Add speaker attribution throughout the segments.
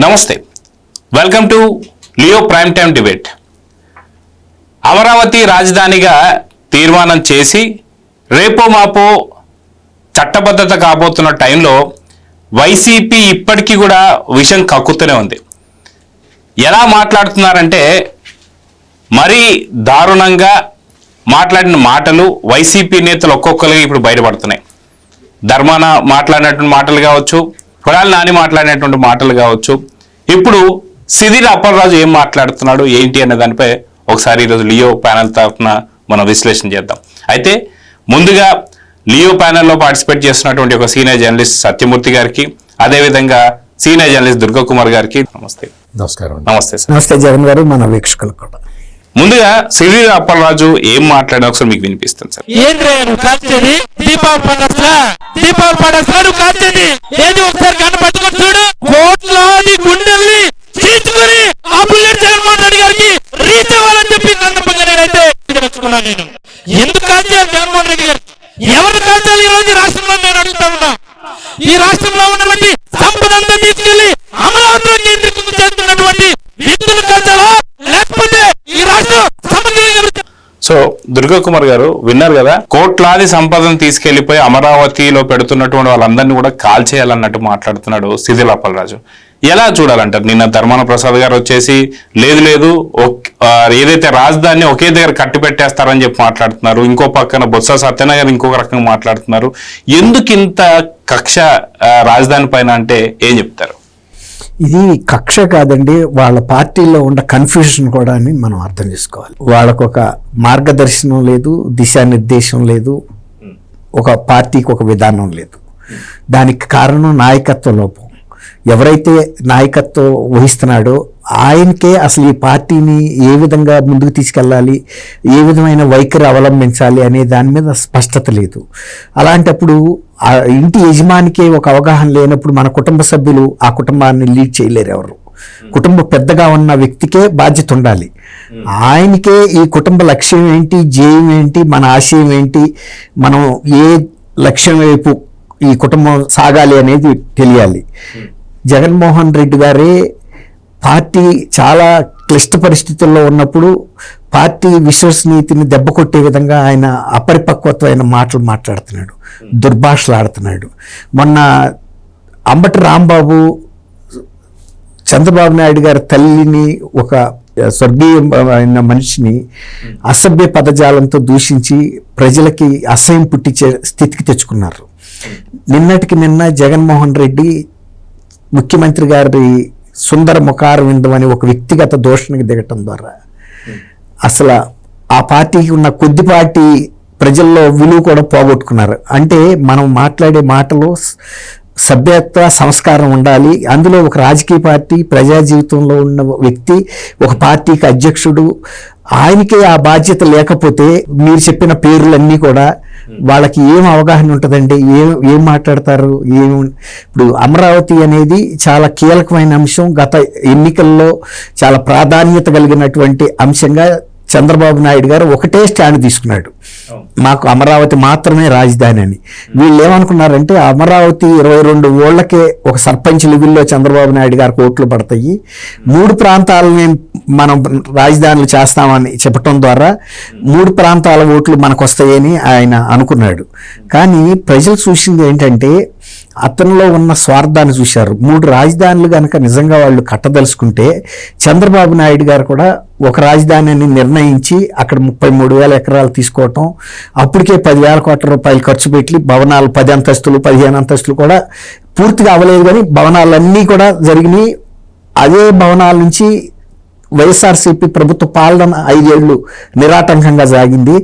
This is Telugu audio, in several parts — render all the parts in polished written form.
Speaker 1: నమస్తే, welcome to Leo prime time debate. Amaravati రాజధానిగా తీర్మానం చేసి రేపో మాపో చట్టబద్ధత కాబోతున్న టైంలో వైసీపీ ఇప్పటికీ కూడా విషం కక్కుతూనే ఉంది. ఎలా మాట్లాడుతున్నారంటే మరీ దారుణంగా మాట్లాడిన మాటలు వైసీపీ నేతలు ఒక్కొక్కరికి ఇప్పుడు బయటపడుతున్నాయి. ధర్మాన మాట్లాడినటువంటి మాటలు కావచ్చు, కొడాలి నాని మాట్లాడినటువంటి మాటలు కావచ్చు, ఇప్పుడు సిదిరి అప్పలరాజు ఏం మాట్లాడుతున్నాడు ఏంటి అనే దానిపై ఒకసారి ఈరోజు లియో ప్యానెల్ తరఫున మనం విశ్లేషణ చేద్దాం. అయితే ముందుగా లియో ప్యానెల్లో పార్టిసిపేట్ చేస్తున్నటువంటి ఒక సీనియర్ జర్నలిస్ట్ సత్యమూర్తి గారికి, అదేవిధంగా సీనియర్ జర్నలిస్ట్ దుర్గా కుమార్ గారికి నమస్తే.
Speaker 2: నమస్కారం.
Speaker 1: నమస్తే సార్.
Speaker 3: నమస్తే జగన్ గారు, మన వీక్షకులకు కూడా.
Speaker 1: ముందుగా సిదిరి అప్పలరాజు ఏం మాట్లాడినా ఒకసారి మీకు వినిపిస్తాను సార్.
Speaker 4: దీపావళి పండుగ కాల్చేది ఏది ఒకసారి కనపట్టుకొని చూడు. కోట్లాది గుండెల్ని చీల్చుకొని ఆ బుల్లెట్ జగన్మోహన్ రెడ్డి గారికి రీచ్ అవ్వాలని చెప్పి సందర్భంగా నేనైతే తెచ్చుకున్నాను. నేను ఎందుకు కాల్చాలి జగన్మోహన్ రెడ్డి గారు? ఎవరు కాల్చాలి ఈ రోజు రాష్ట్రంలో నేను అడుగుతా ఉన్నా. ఈ రాష్ట్రంలో ఉన్నటువంటి సంపద అంతా తీసుకెళ్లి అమరావతిలో కేంద్రీకృతం చేస్తున్నటువంటి వ్యక్తులు కాల్చాలా, లేకపోతే ఈ రాష్ట్రం సమగ్రంగా?
Speaker 1: సో దుర్గా కుమార్ గారు విన్నారు కదా, కోట్లాది సంపదను తీసుకెళ్లిపోయి అమరావతిలో పెడుతున్నటువంటి వాళ్ళందరినీ కూడా కాల్చేయాలన్నట్టు మాట్లాడుతున్నాడు సిదిరి అప్పలరాజు. ఎలా చూడాలంటారు? నిన్న ధర్మాన ప్రసాద్ గారు వచ్చేసి లేదు ఏదైతే రాజధానిని ఒకే దగ్గర కట్టి పెట్టేస్తారని చెప్పి మాట్లాడుతున్నారు. ఇంకో పక్కన బొత్స సత్యనారాయణ ఇంకొక రకంగా మాట్లాడుతున్నారు. ఎందుకు ఇంత కక్ష రాజధాని పైన అంటే ఏం చెప్తారు?
Speaker 3: ఇది కక్ష కాదండి, వాళ్ళ పార్టీలో ఉన్న కన్ఫ్యూజన్ కూడా అని మనం అర్థం చేసుకోవాలి. వాళ్ళకు ఒక మార్గదర్శనం లేదు, దిశానిర్దేశం లేదు, ఒక పార్టీకి ఒక విధానం లేదు. దానికి కారణం నాయకత్వ లోపం. ఎవరైతే నాయకత్వం వహిస్తున్నాడో ఆయనకే అసలు ఈ పార్టీని ఏ విధంగా ముందుకు తీసుకెళ్ళాలి, ఏ విధమైన వైఖరి అవలంబించాలి అనే దాని మీద స్పష్టత లేదు. అలాంటప్పుడు ఆ ఇంటి యజమానికే ఒక అవగాహన లేనప్పుడు మన కుటుంబ సభ్యులు ఆ కుటుంబాన్ని లీడ్ చేయలేరు. ఎవరు కుటుంబ పెద్దగా ఉన్న వ్యక్తికే బాధ్యత ఉండాలి. ఆయనకే ఈ కుటుంబ లక్ష్యం ఏంటి, ధ్యేయం ఏంటి, మన ఆశయం ఏంటి, మనం ఏ లక్ష్యం వైపు ఈ కుటుంబం సాగాలి అనేది తెలియాలి. జగన్మోహన్ రెడ్డి గారే పార్టీ చాలా క్లిష్ట పరిస్థితుల్లో ఉన్నప్పుడు పార్టీ విశ్వసనీయతని దెబ్బ కొట్టే విధంగా ఆయన అపరిపక్వత్వమైన మాటలు మాట్లాడుతున్నాడు, దుర్భాషలాడుతున్నాడు. మొన్న అంబటి రాంబాబు చంద్రబాబు నాయుడు గారి తల్లిని, ఒక స్వర్గీయమైన మనిషిని అసభ్య పదజాలంతో దూషించి ప్రజలకి అసహ్యం పుట్టించే స్థితికి తెచ్చుకున్నారు. నిన్నటికి నిన్న జగన్మోహన్ రెడ్డి ముఖ్యమంత్రి గారి సుందర ముఖార విందం అని ఒక వ్యక్తిగత దూషణకి దిగటం ద్వారా అసలు ఆ పార్టీకి ఉన్న కొద్దిపాటి ప్రజల్లో విలువ కూడా పోగొట్టుకున్నారు. అంటే మనం మాట్లాడే మాటలు సభ్యత్వ సంస్కారం ఉండాలి. అందులో ఒక రాజకీయ పార్టీ, ప్రజా జీవితంలో ఉన్న వ్యక్తి, ఒక పార్టీకి అధ్యక్షుడు, ఆయనకే ఆ బాధ్యత లేకపోతే మీరు చెప్పిన పేర్లన్నీ కూడా వాళ్ళకి ఏం అవగాహన ఉంటుందండి? ఏం మాట్లాడతారు? ఇప్పుడు అమరావతి అనేది చాలా కీలకమైన అంశం. గత ఎన్నికల్లో చాలా ప్రాధాన్యత కలిగినటువంటి అంశంగా చంద్రబాబు నాయుడు గారు ఒకటే స్టాండ్ తీసుకున్నాడు, మాకు అమరావతి మాత్రమే రాజధాని అని. వీళ్ళు ఏమనుకున్నారంటే అమరావతి 22 ఓళ్లకే ఒక సర్పంచ్ లెవెల్లో చంద్రబాబు నాయుడు గారికి ఓట్లు పడతాయి, 3 ప్రాంతాలని మనం రాజధానులు చేస్తామని చెప్పటం ద్వారా 3 ప్రాంతాల ఓట్లు మనకు వస్తాయని ఆయన అనుకున్నాడు. కానీ ప్రజలు చూసింది ఏంటంటే అతనిలో ఉన్న స్వార్థాన్ని చూశారు. 3 రాజధానులు కనుక నిజంగా వాళ్ళు కట్టదలుచుకుంటే చంద్రబాబు నాయుడు గారు కూడా ఒక రాజధానిని నిర్ణయించి అక్కడ 33,000 ఎకరాలు తీసుకోవటం, అప్పటికే 10,000 కోట్ల రూపాయలు ఖర్చు పెట్టి భవనాలు 10 అంతస్తులు 15 అంతస్తులు కూడా పూర్తిగా అవ్వలేదు, కానీ భవనాలన్నీ కూడా జరిగినాయి. అదే భవనాల నుంచి వైఎస్ఆర్సీపీ ప్రభుత్వ పాలన 5 ఏళ్ళు నిరాటంకంగా సాగింది.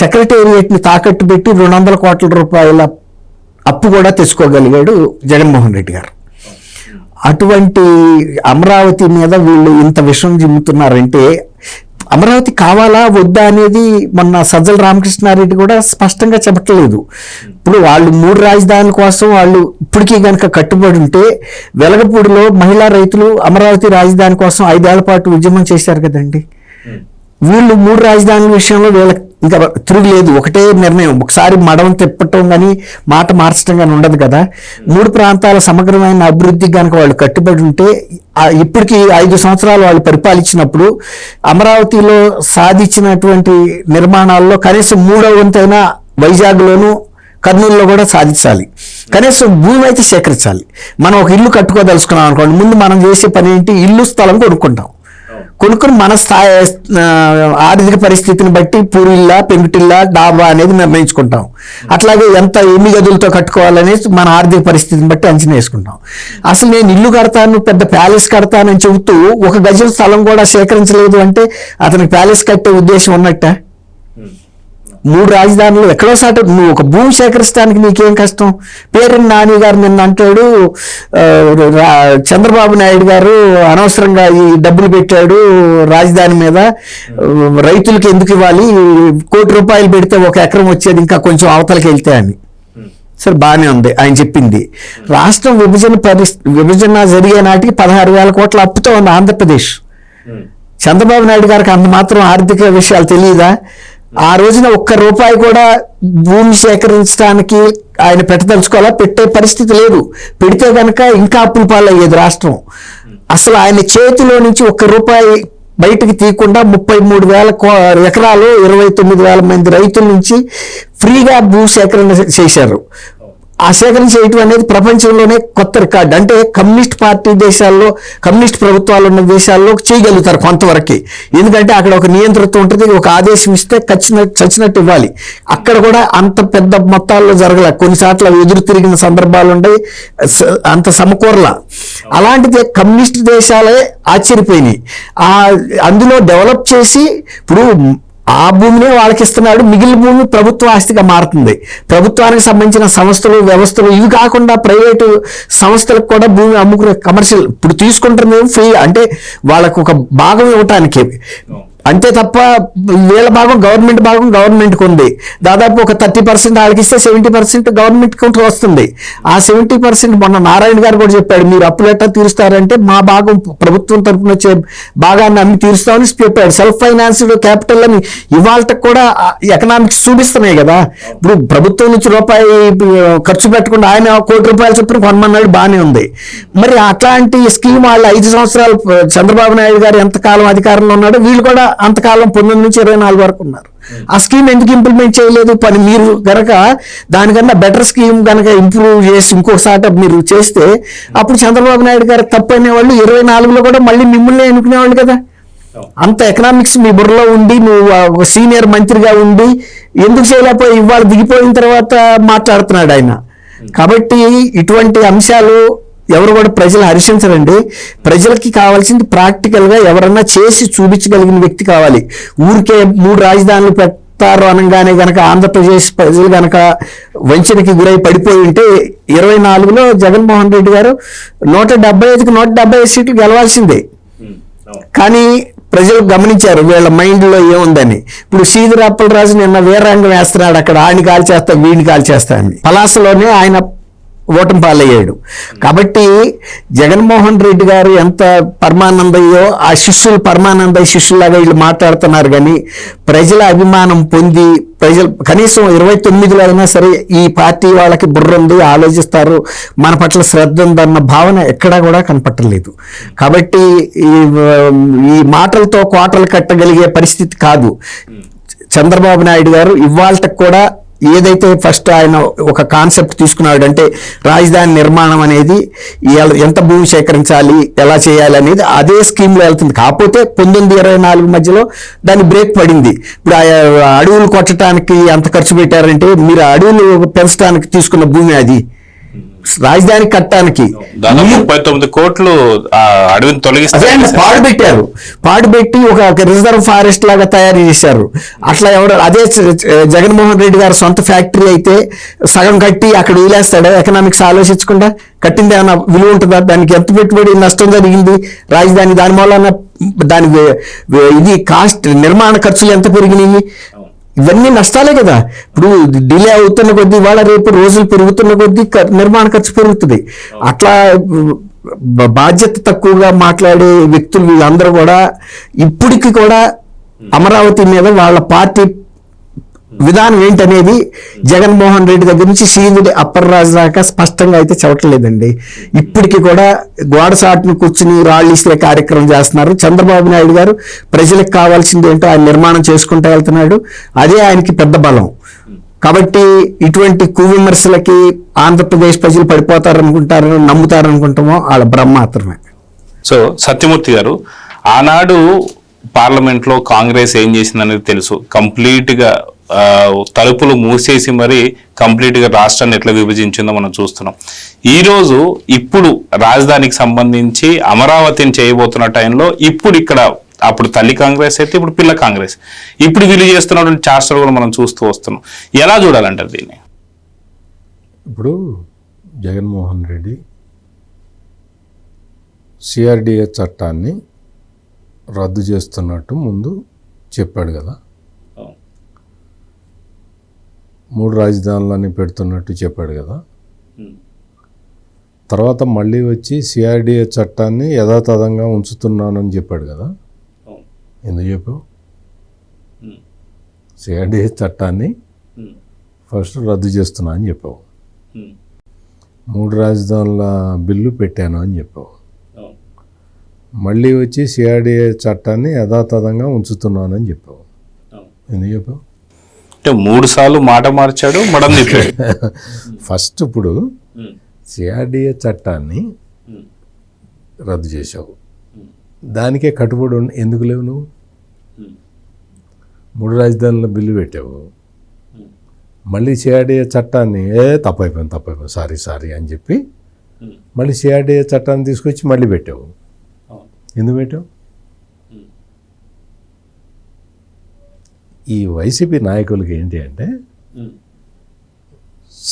Speaker 3: సెక్రటేరియట్ని తాకట్టు పెట్టి 200 కోట్ల రూపాయల అప్పు కూడా తెచ్చుకోగలిగాడు జగన్మోహన్ రెడ్డి గారు. అటువంటి అమరావతి మీద వీళ్ళు ఇంత విషం జిమ్ముతున్నారంటే అమరావతి కావాలా వద్దా అనేది మొన్న సజ్జల రామకృష్ణారెడ్డి కూడా స్పష్టంగా చెప్పట్లేదు. ఇప్పుడు వాళ్ళు 3 రాజధానుల కోసం వాళ్ళు ఇప్పటికీ కనుక కట్టుబడి ఉంటే వెలగపూడిలో మహిళా రైతులు అమరావతి రాజధాని కోసం 5 ఏళ్ల పాటు ఉద్యమం చేశారు కదండి. వీళ్ళు 3 రాజధానుల విషయంలో ఇంకా తిరుగులేదు, ఒకటే నిర్ణయం. ఒకసారి మడమ తిప్పటం కానీ మాట మార్చడం కానీ ఉండదు కదా. 3 ప్రాంతాల సమగ్రమైన అభివృద్ధికి కనుక వాళ్ళు కట్టుబడి ఉంటే ఇప్పటికి 5 సంవత్సరాలు వాళ్ళు పరిపాలించినప్పుడు అమరావతిలో సాధించినటువంటి నిర్మాణాల్లో కనీసం 3వ వంతైనా వైజాగ్లోను కర్నూలులో కూడా సాధించాలి. కనీసం భూమి అయితే సేకరించాలి. మనం ఒక ఇల్లు కట్టుకోదలుచుకున్నాం అనుకోండి, ముందు మనం చేసే పని ఏంటి, ఇల్లు స్థలం కొనుక్కుంటాం. కొనుక్కుని మన స్థాయి ఆర్థిక పరిస్థితిని బట్టి పూరిల్లా, పెంకుటిల్లా, డాబా అనేది నిర్ణయించుకుంటాం. అట్లాగే ఎన్ని గదులతో కట్టుకోవాలనేది మన ఆర్థిక పరిస్థితిని బట్టి అంచనా వేసుకుంటాం. అసలు నేను ఇల్లు కడతాను, పెద్ద ప్యాలెస్ కడతానని చెబుతూ 1 గజం స్థలం కూడా సేకరించలేదు అంటే అతనికి ప్యాలెస్ కట్టే ఉద్దేశం ఉన్నట్ట? 3 రాజధానులు ఎక్కడో సాట నువ్వు ఒక భూమి సేకరించడానికి నీకేం కష్టం? పేరెన్ నాని గారు నిన్న అంటాడు, చంద్రబాబు నాయుడు గారు అనవసరంగా ఈ డబ్బులు పెట్టాడు రాజధాని మీద, రైతులకు ఎందుకు ఇవ్వాలి, ₹1 కోటి పెడితే 1 ఎకరం వచ్చేది, ఇంకా కొంచెం అవతలకి వెళ్తే అని. సరే బాగానే ఉంది ఆయన చెప్పింది. రాష్ట్రం విభజన జరిగే నాటికి 16,000 కోట్ల అప్పుతో ఉంది ఆంధ్రప్రదేశ్. చంద్రబాబు నాయుడు గారికి అంత మాత్రం ఆర్థిక విషయాలు తెలియదా? ఆ రోజున ₹1 కూడా భూమి సేకరించడానికి ఆయన పెట్టదలుచుకోవాలా? పెట్టే పరిస్థితి లేదు. పెడితే కనుక ఇంకా అప్పుల పాలయ్యేది రాష్ట్రం. అసలు ఆయన చేతిలో నుంచి ₹1 బయటకు తీయకుండా 33,000 ఎకరాలు 29,000 మంది రైతుల నుంచి ఫ్రీగా భూ సేకరణ చేశారు. ఆ సేకరణ చేయటం అనేది ప్రపంచంలోనే కొత్త రికార్డు. అంటే కమ్యూనిస్ట్ పార్టీ దేశాల్లో, కమ్యూనిస్ట్ ప్రభుత్వాలు ఉన్న దేశాల్లో చేయగలుగుతారు కొంతవరకు. ఎందుకంటే అక్కడ ఒక నియంత్రిత్వం ఉంటుంది, ఒక ఆదేశం ఇస్తే చచ్చినట్టు ఇవ్వాలి. అక్కడ కూడా అంత పెద్ద మొత్తాల్లో జరగలే, కొన్నిసార్లు ఎదురు తిరిగిన సందర్భాలు ఉంటాయి, అంత సమకూరలా. అలాంటిది కమ్యూనిస్ట్ దేశాలే ఆశ్చర్యపోయినాయి. అందులో డెవలప్ చేసి ఇప్పుడు ఆ భూమినే వాళ్ళకి ఇస్తున్నాడు, మిగిలిన భూమి ప్రభుత్వ ఆస్తిగా మారుతుంది. ప్రభుత్వానికి సంబంధించిన సంస్థలు, వ్యవస్థలు ఇవి కాకుండా ప్రైవేటు సంస్థలకు కూడా భూమి అమ్ముకునే కమర్షియల్ ఇప్పుడు తీసుకుంటుంది ఫ్రీ, అంటే వాళ్ళకు ఒక భాగం ఇవ్వటానికి అంతే తప్ప వీళ్ళ భాగం గవర్నమెంట్కి ఉంది. దాదాపు ఒక 30% వాళ్ళకి ఇస్తే 70% గవర్నమెంట్కి వస్తుంది. ఆ 70% మొన్న నారాయణ గారు కూడా చెప్పాడు, మీరు అప్పులు ఎట్లా తీరుస్తారంటే మా భాగం ప్రభుత్వం తరఫున వచ్చే భాగాన్ని అమ్మి తీరుస్తామని చెప్పాడు. సెల్ఫ్ ఫైనాన్స్డ్ క్యాపిటల్ అని ఇవాళకి కూడా ఎకనామిక్స్ చూపిస్తున్నాయి కదా. ఇప్పుడు ప్రభుత్వం నుంచి ₹1 ఖర్చు పెట్టకుండా ఆయన ₹1 కోటి చొప్పున కొనమన్నాడు, బాగానే ఉంది. మరి అట్లాంటి స్కీమ్ వాళ్ళు 5 సంవత్సరాలు చంద్రబాబు నాయుడు గారు ఎంతకాలం అధికారంలో ఉన్నాడో వీళ్ళు కూడా అంతకాలం 19 నుంచి 24 వరకు ఉన్నారు. ఆ స్కీమ్ ఎందుకు ఇంప్లిమెంట్ చేయలేదు? పని మీరు గనక దానికన్నా బెటర్ స్కీమ్ గనక ఇంప్రూవ్ చేసి ఇంకొకసారి మీరు చేస్తే అప్పుడు చంద్రబాబు నాయుడు గారు తప్పు అనేవాళ్ళు 24లో కూడా మళ్ళీ మిమ్మల్ని ఎన్నుకునేవాళ్ళు కదా. అంత ఎకనామిక్స్ మీ బుర్రలో ఉండి నువ్వు సీనియర్ మంత్రిగా ఉండి ఎందుకు చేయలేకపోయి ఇవాళ దిగిపోయిన తర్వాత మాట్లాడుతున్నాడు ఆయన. కాబట్టి ఇటువంటి అంశాలు ఎవరు కూడా ప్రజలు హర్షించరండి. ప్రజలకి కావాల్సింది ప్రాక్టికల్గా ఎవరన్నా చేసి చూపించగలిగిన వ్యక్తి కావాలి. ఊరికే 3 రాజధానులు పెడతారు అనగానే గనక ఆంధ్రప్రదేశ్ ప్రజలు గనక వంచనకి గురై పడిపోయి ఉంటే 24లో జగన్మోహన్ రెడ్డి గారు 175కి 175 సీట్లు గెలవాల్సిందే. కానీ ప్రజలు గమనించారు వీళ్ళ మైండ్లో ఏముందని. ఇప్పుడు శ్రీధర్ అప్పలరాజు నిన్న వీరంగం వేస్తున్నాడు, అక్కడ ఆడిని కాల్ చేస్తా వీడిని కాల్ చేస్తా అని. పలాసలోనే ఆయన ఓటమి పాలయ్యాడు. కాబట్టి జగన్మోహన్ రెడ్డి గారు ఎంత పరమానందయ్యో ఆ శిష్యులు పరమానందయ్య శిష్యులాగా వీళ్ళు మాట్లాడుతున్నారు. కానీ ప్రజల అభిమానం పొంది ప్రజలు కనీసం 29లో అయినా సరే ఈ పార్టీ వాళ్ళకి బుర్ర ఉంది, ఆలోచిస్తారు, మన పట్ల శ్రద్ధ ఉందన్న భావన ఎక్కడా కూడా కనపట్టలేదు. కాబట్టి ఈ మాటలతో కోటలు కట్టగలిగే పరిస్థితి కాదు. చంద్రబాబు నాయుడు గారు ఇవాళకి కూడా ఏదైతే ఫస్ట్ ఆయన ఒక కాన్సెప్ట్ తీసుకున్నాడు అంటే రాజధాని నిర్మాణం అనేది ఎంత భూమి సేకరించాలి, ఎలా చేయాలి అనేది అదే స్కీమ్లో వెళ్తుంది. కాకపోతే 19-24 మధ్యలో దాన్ని బ్రేక్ పడింది. ఇప్పుడు అడవులు కొట్టడానికి ఎంత ఖర్చు పెట్టారంటే మీరు అడవులు పెంచడానికి తీసుకున్న భూమి అది రాజధాని కట్టడానికి
Speaker 1: 39 కోట్లు అడవిని తొలగిస్తారు.
Speaker 3: పాడుపెట్టి ఒక రిజర్వ్ ఫారెస్ట్ లాగా తయారు చేశారు. అట్లా అదే జగన్మోహన్ రెడ్డి గారు సొంత ఫ్యాక్టరీ అయితే సగం కట్టి అక్కడ వదిలేస్తాడా? ఎకనామిక్స్ ఆలోచించకుండా కట్టింది ఏమైనా విలువ ఉంటుందా? దానికి ఎంత పెట్టుబడి నష్టం జరిగింది రాజధాని, దాని వలన దాని ఇది కాస్ట్ నిర్మాణ ఖర్చులు ఎంత పెరిగినాయి? ఇవన్నీ నష్టాలే కదా. ఇప్పుడు డిలే అవుతున్న కొద్దీ ఇవాళ రేపు రోజులు పెరుగుతున్న కొద్దీ నిర్మాణ ఖర్చు పెరుగుతుంది. అట్లా బాధ్యత తక్కువగా మాట్లాడే వ్యక్తులు వీళ్ళందరూ కూడా ఇప్పటికి కూడా అమరావతి మీద వాళ్ళ పార్టీ విధానం ఏంటనేది జగన్మోహన్ రెడ్డి దగ్గర నుంచి శ్రీధుడి అప్పర్రాజు దాకా స్పష్టంగా అయితే చెప్పట్లేదండి. ఇప్పటికీ కూడా గోడసాటును కూర్చుని రాళ్ళు ఇసే కార్యక్రమం చేస్తున్నారు. చంద్రబాబు నాయుడు గారు ప్రజలకు కావాల్సింది ఏంటో ఆయన నిర్మాణం చేసుకుంటూ వెళ్తున్నాడు. అదే ఆయనకి పెద్ద బలం. కాబట్టి ఇటువంటి కువిమర్శలకి ఆంధ్రప్రదేశ్ ప్రజలు పడిపోతారనుకుంటారని నమ్ముతారనుకుంటామో వాళ్ళ భ్రమ మాత్రమే.
Speaker 1: సో సత్యమూర్తి గారు, ఆనాడు పార్లమెంట్లో కాంగ్రెస్ ఏం చేసిందనేది తెలుసు. కంప్లీట్గా తలుపులు మూసేసి మరి కంప్లీట్గా రాష్ట్రాన్ని ఎట్లా విభజించిందో మనం చూస్తున్నాం. ఈరోజు ఇప్పుడు రాజధానికి సంబంధించి అమరావతిని చేయబోతున్న టైంలో ఇప్పుడు ఇక్కడ అప్పుడు తల్లి కాంగ్రెస్ అయితే ఇప్పుడు పిల్ల కాంగ్రెస్, ఇప్పుడు వీళ్ళు చేస్తున్నటువంటి చాస్టర్ కూడా మనం చూస్తూ వస్తున్నాం. ఎలా చూడాలంటారు దీన్ని?
Speaker 2: ఇప్పుడు జగన్మోహన్ రెడ్డి సిఆర్డిఏ చట్టాన్ని రద్దు చేస్తున్నట్టు ముందు చెప్పాడు కదా, 3 రాజధానులని పెడుతున్నట్టు చెప్పాడు కదా. తర్వాత మళ్ళీ వచ్చి సిఆర్డిఏ చట్టాన్ని యథాతథంగా ఉంచుతున్నానని చెప్పాడు కదా. ఎందుకు చెప్పావు? సిఆర్డిఏ చట్టాన్ని ఫస్ట్ రద్దు చేస్తున్నా అని చెప్పావు, 3 రాజధానుల బిల్లు పెట్టాను అని చెప్పావు. మళ్ళీ వచ్చి సిఆర్డిఏ చట్టాన్ని యథాతథంగా ఉంచుతున్నానని చెప్పావు. ఎందుకు చెప్పావు?
Speaker 1: అంటే 3 సార్లు మాట మార్చాడు, మడం తిప్పాడు.
Speaker 2: ఫస్ట్ ఇప్పుడు సిఆర్డిఏ చట్టాన్ని రద్దు చేసావు, దానికే కట్టుబడి ఎందుకు లేవు నువ్వు? 3 రాజధానుల బిల్లు పెట్టావు, మళ్ళీ సిఆర్డిఏ చట్టాన్ని తప్పైపోయింది సారీ అని చెప్పి మళ్ళీ సిఆర్డిఏ చట్టాన్ని తీసుకొచ్చి మళ్ళీ పెట్టావు. ఎందుకు పెట్టావు? ఈ వైసీపీ నాయకులకి ఏంటి అంటే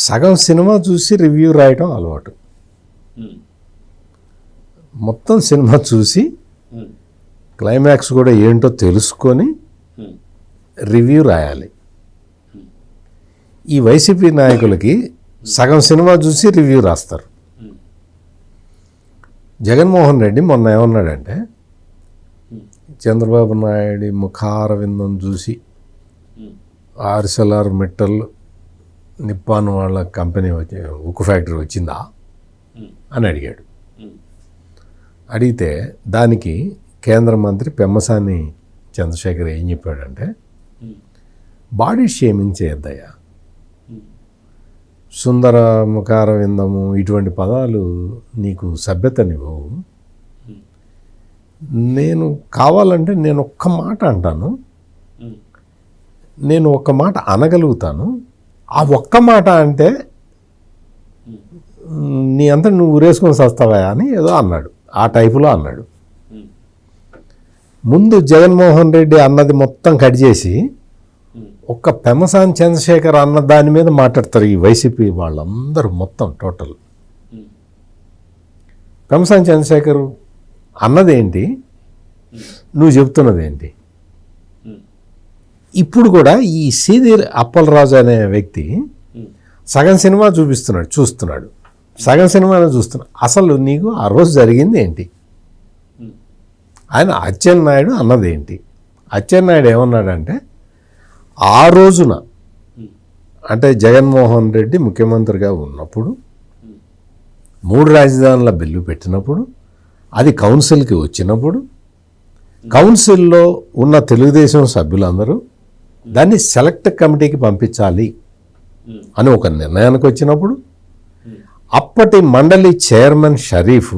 Speaker 2: సగం సినిమా చూసి రివ్యూ రాయటం అలవాటు. మొత్తం సినిమా చూసి క్లైమాక్స్ కూడా ఏంటో తెలుసుకొని రివ్యూ రాయాలి. ఈ వైసీపీ నాయకులకి సగం సినిమా చూసి రివ్యూ రాస్తారు. జగన్మోహన్ రెడ్డి మొన్న ఏమన్నాడంటే, చంద్రబాబు నాయుడు ముఖార విందం చూసి ఆర్సెల్ఆర్ మెటల్ నిప్పాన్ వాళ్ళ కంపెనీ ఉక్కు ఫ్యాక్టరీ వచ్చిందా అని అడిగాడు. అడిగితే దానికి కేంద్ర మంత్రి పెమ్మసాని చంద్రశేఖర్ ఏం చెప్పాడంటే, బాడీ షేమింగ్ చేయొద్దయ్యా, సుందర ముఖార విందము ఇటువంటి పదాలు నీకు సభ్యతనివ్వవు. నేను కావాలంటే నేను ఒక్క మాట అంటాను, నేను ఒక్క మాట అనగలుగుతాను, ఆ ఒక్క మాట అంటే నీ అంతా నువ్వు ఊరేసుకొని వస్తావా అని ఏదో అన్నాడు. ఆ టైపులో అన్నాడు. ముందు జగన్మోహన్ రెడ్డి అన్నది మొత్తం కట్ చేసి ఒక్క పెమ్మసాని చంద్రశేఖర్ అన్న దాని మీద మాట్లాడతారు ఈ వైసీపీ వాళ్ళందరూ మొత్తం టోటల్. పెమ్మసాని చంద్రశేఖర్ అన్నదేంటి, నువ్వు చెప్తున్నదేంటి? ఇప్పుడు కూడా ఈ సీనియర్ అప్పలరాజు అనే వ్యక్తి సగం సినిమా చూస్తున్నాడు, సగం సినిమాను చూస్తున్నాడు. అసలు నీకు ఆ రోజు జరిగింది ఏంటి? ఆయన అచ్చెన్నాయుడు అన్నదేంటి? అచ్చెన్నాయుడు ఏమన్నాడంటే, ఆ రోజున అంటే జగన్మోహన్ రెడ్డి ముఖ్యమంత్రిగా ఉన్నప్పుడు 3 రాజధానుల బిల్లు పెట్టినప్పుడు, అది కౌన్సిల్కి వచ్చినప్పుడు, కౌన్సిల్లో ఉన్న తెలుగుదేశం సభ్యులందరూ దాన్ని సెలెక్ట్ కమిటీకి పంపించాలి అని ఒక నిర్ణయానికి వచ్చినప్పుడు, అప్పటి మండలి చైర్మన్ షరీఫ్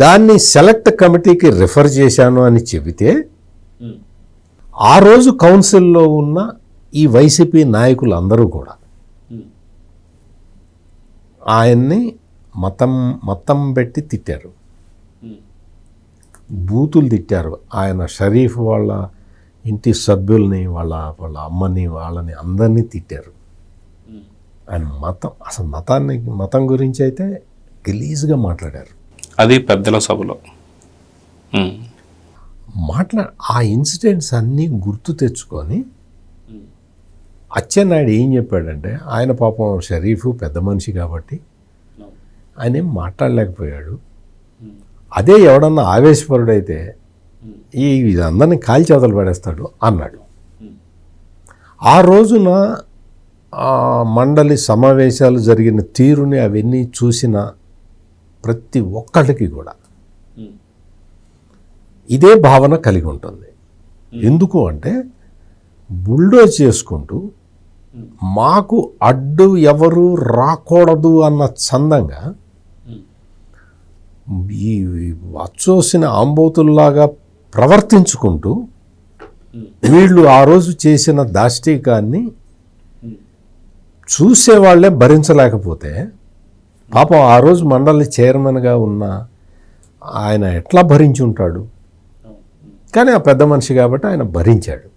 Speaker 2: దాన్ని సెలెక్ట్ కమిటీకి రిఫర్ చేశాను అని చెబితే, ఆ రోజు కౌన్సిల్లో ఉన్న ఈ వైసీపీ నాయకులందరూ కూడా ఆయన్ని మతం పెట్టి తిట్టారు, బూతులు తిట్టారు. ఆయన షరీఫ్ వాళ్ళ ఇంటి సభ్యుల్ని, వాళ్ళ అమ్మని, వాళ్ళని అందరినీ తిట్టారు. ఆయన అసలు మతం గురించి అయితే గలీజ్గా మాట్లాడారు.
Speaker 1: అది పెద్దల సభలో
Speaker 2: ఆ ఇన్సిడెంట్స్ అన్నీ గుర్తు తెచ్చుకొని అచ్చెన్నాయుడు ఏం చెప్పాడంటే, ఆయన పాపం షరీఫ్ పెద్ద మనిషి కాబట్టి ఆయన ఏం మాట్లాడలేకపోయాడు. అదే ఎవడన్నా ఆవేశపరుడైతే ఇదందరినీ కాల్చి అవతలు పడేస్తాడు అన్నాడు. ఆ రోజున ఆ మండలి సమావేశాలు జరిగిన తీరుని అవన్నీ చూసిన ప్రతి ఒక్కళ్ళకి కూడా ఇదే భావన కలిగి ఉంటుంది. ఎందుకు అంటే బుల్డోజ్ చేసుకుంటూ మాకు అడ్డు ఎవరు రాకూడదు అన్న చందంగా ఈ అచ్చోసిన ఆంబోతుల్లాగా ప్రవర్తించుకుంటూ వీళ్ళు ఆ రోజు చేసిన దాష్టీకాన్ని చూసేవాళ్లే భరించలేకపోతే పాపం ఆ రోజు మండలి చైర్మన్గా ఉన్న ఆయన ఎట్లా భరించి ఉంటాడు. కానీ ఆ పెద్ద మనిషి కాబట్టి ఆయన భరించాడు.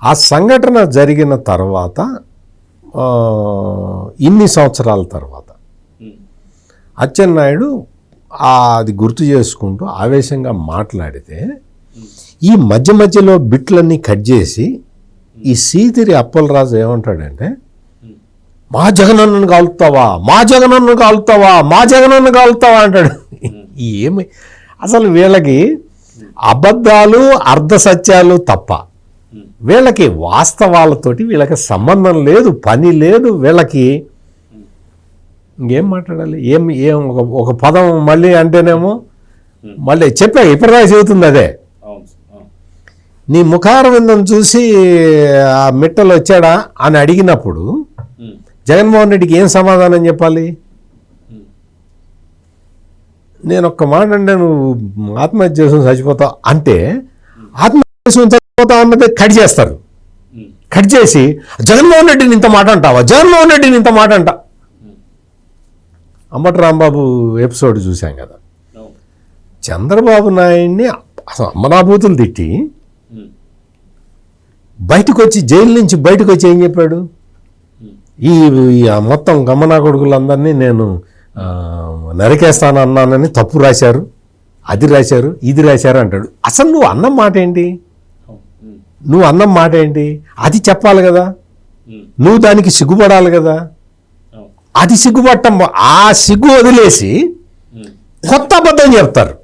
Speaker 2: ఆ సంఘటన జరిగిన తర్వాత ఇన్ని సంవత్సరాల తర్వాత అచ్చెన్నాయుడు అది గుర్తు చేసుకుంటూ ఆవేశంగా మాట్లాడితే ఈ మధ్య మధ్యలో బిట్లన్నీ కట్ చేసి ఈ సీదిరి అప్పలరాజు ఏమంటాడంటే మా జగనన్నను కాలుతావా, మా జగనన్నను కాలుతావా, మా జగనన్నను కాలుతావా అంటాడు. ఏమి అసలు వీళ్ళకి అబద్ధాలు అర్ధ సత్యాలు తప్ప వీళ్ళకి వాస్తవాలతోటి వీళ్ళకి సంబంధం లేదు, పని లేదు. వీళ్ళకి ఇంకేం మాట్లాడాలి, ఏం ఒక పదం మళ్ళీ అంటేనేమో మళ్ళీ చెప్పా ఇప్పటిదాకా చెబుతుంది అదే. నీ ముఖారవిందం చూసి ఆ మిట్టలు వచ్చాడా అని అడిగినప్పుడు జగన్మోహన్ రెడ్డికి ఏం సమాధానం చెప్పాలి? నేను ఒక్క మాట అంటే నువ్వు ఆత్మహత్య చేసుకుని చచ్చిపోతావు అంటే ఆత్మహత్య చేసుకుని చచ్చిపోతావు అన్నది కట్ చేస్తారు. కట్ చేసి జగన్మోహన్ రెడ్డిని ఇంత మాట అంటావా, జగన్మోహన్ రెడ్డిని ఇంత మాట అంటా. అంబటి రాంబాబు ఎపిసోడ్ చూసాం కదా, చంద్రబాబు నాయుడిని అసలు అమ్మనాభూతులు తిట్టి బయటకు వచ్చి జైలు నుంచి బయటకు వచ్చి ఏం చెప్పాడు, ఈ మొత్తం గమ్మనా కొడుకులందరినీ నేను నరికేస్తాను అన్నానని తప్పు రాశారు, అది రాశారు, ఇది రాశారు అంటాడు. అసలు నువ్వు అన్నం మాట ఏంటి, నువ్వు అన్నం మాట ఏంటి అది చెప్పాలి కదా, నువ్వు దానికి సిగ్గుపడాలి కదా. అది సిగ్గుపడటం, ఆ సిగ్గు వదిలేసి కొత్త అబద్ధం చెప్తారు.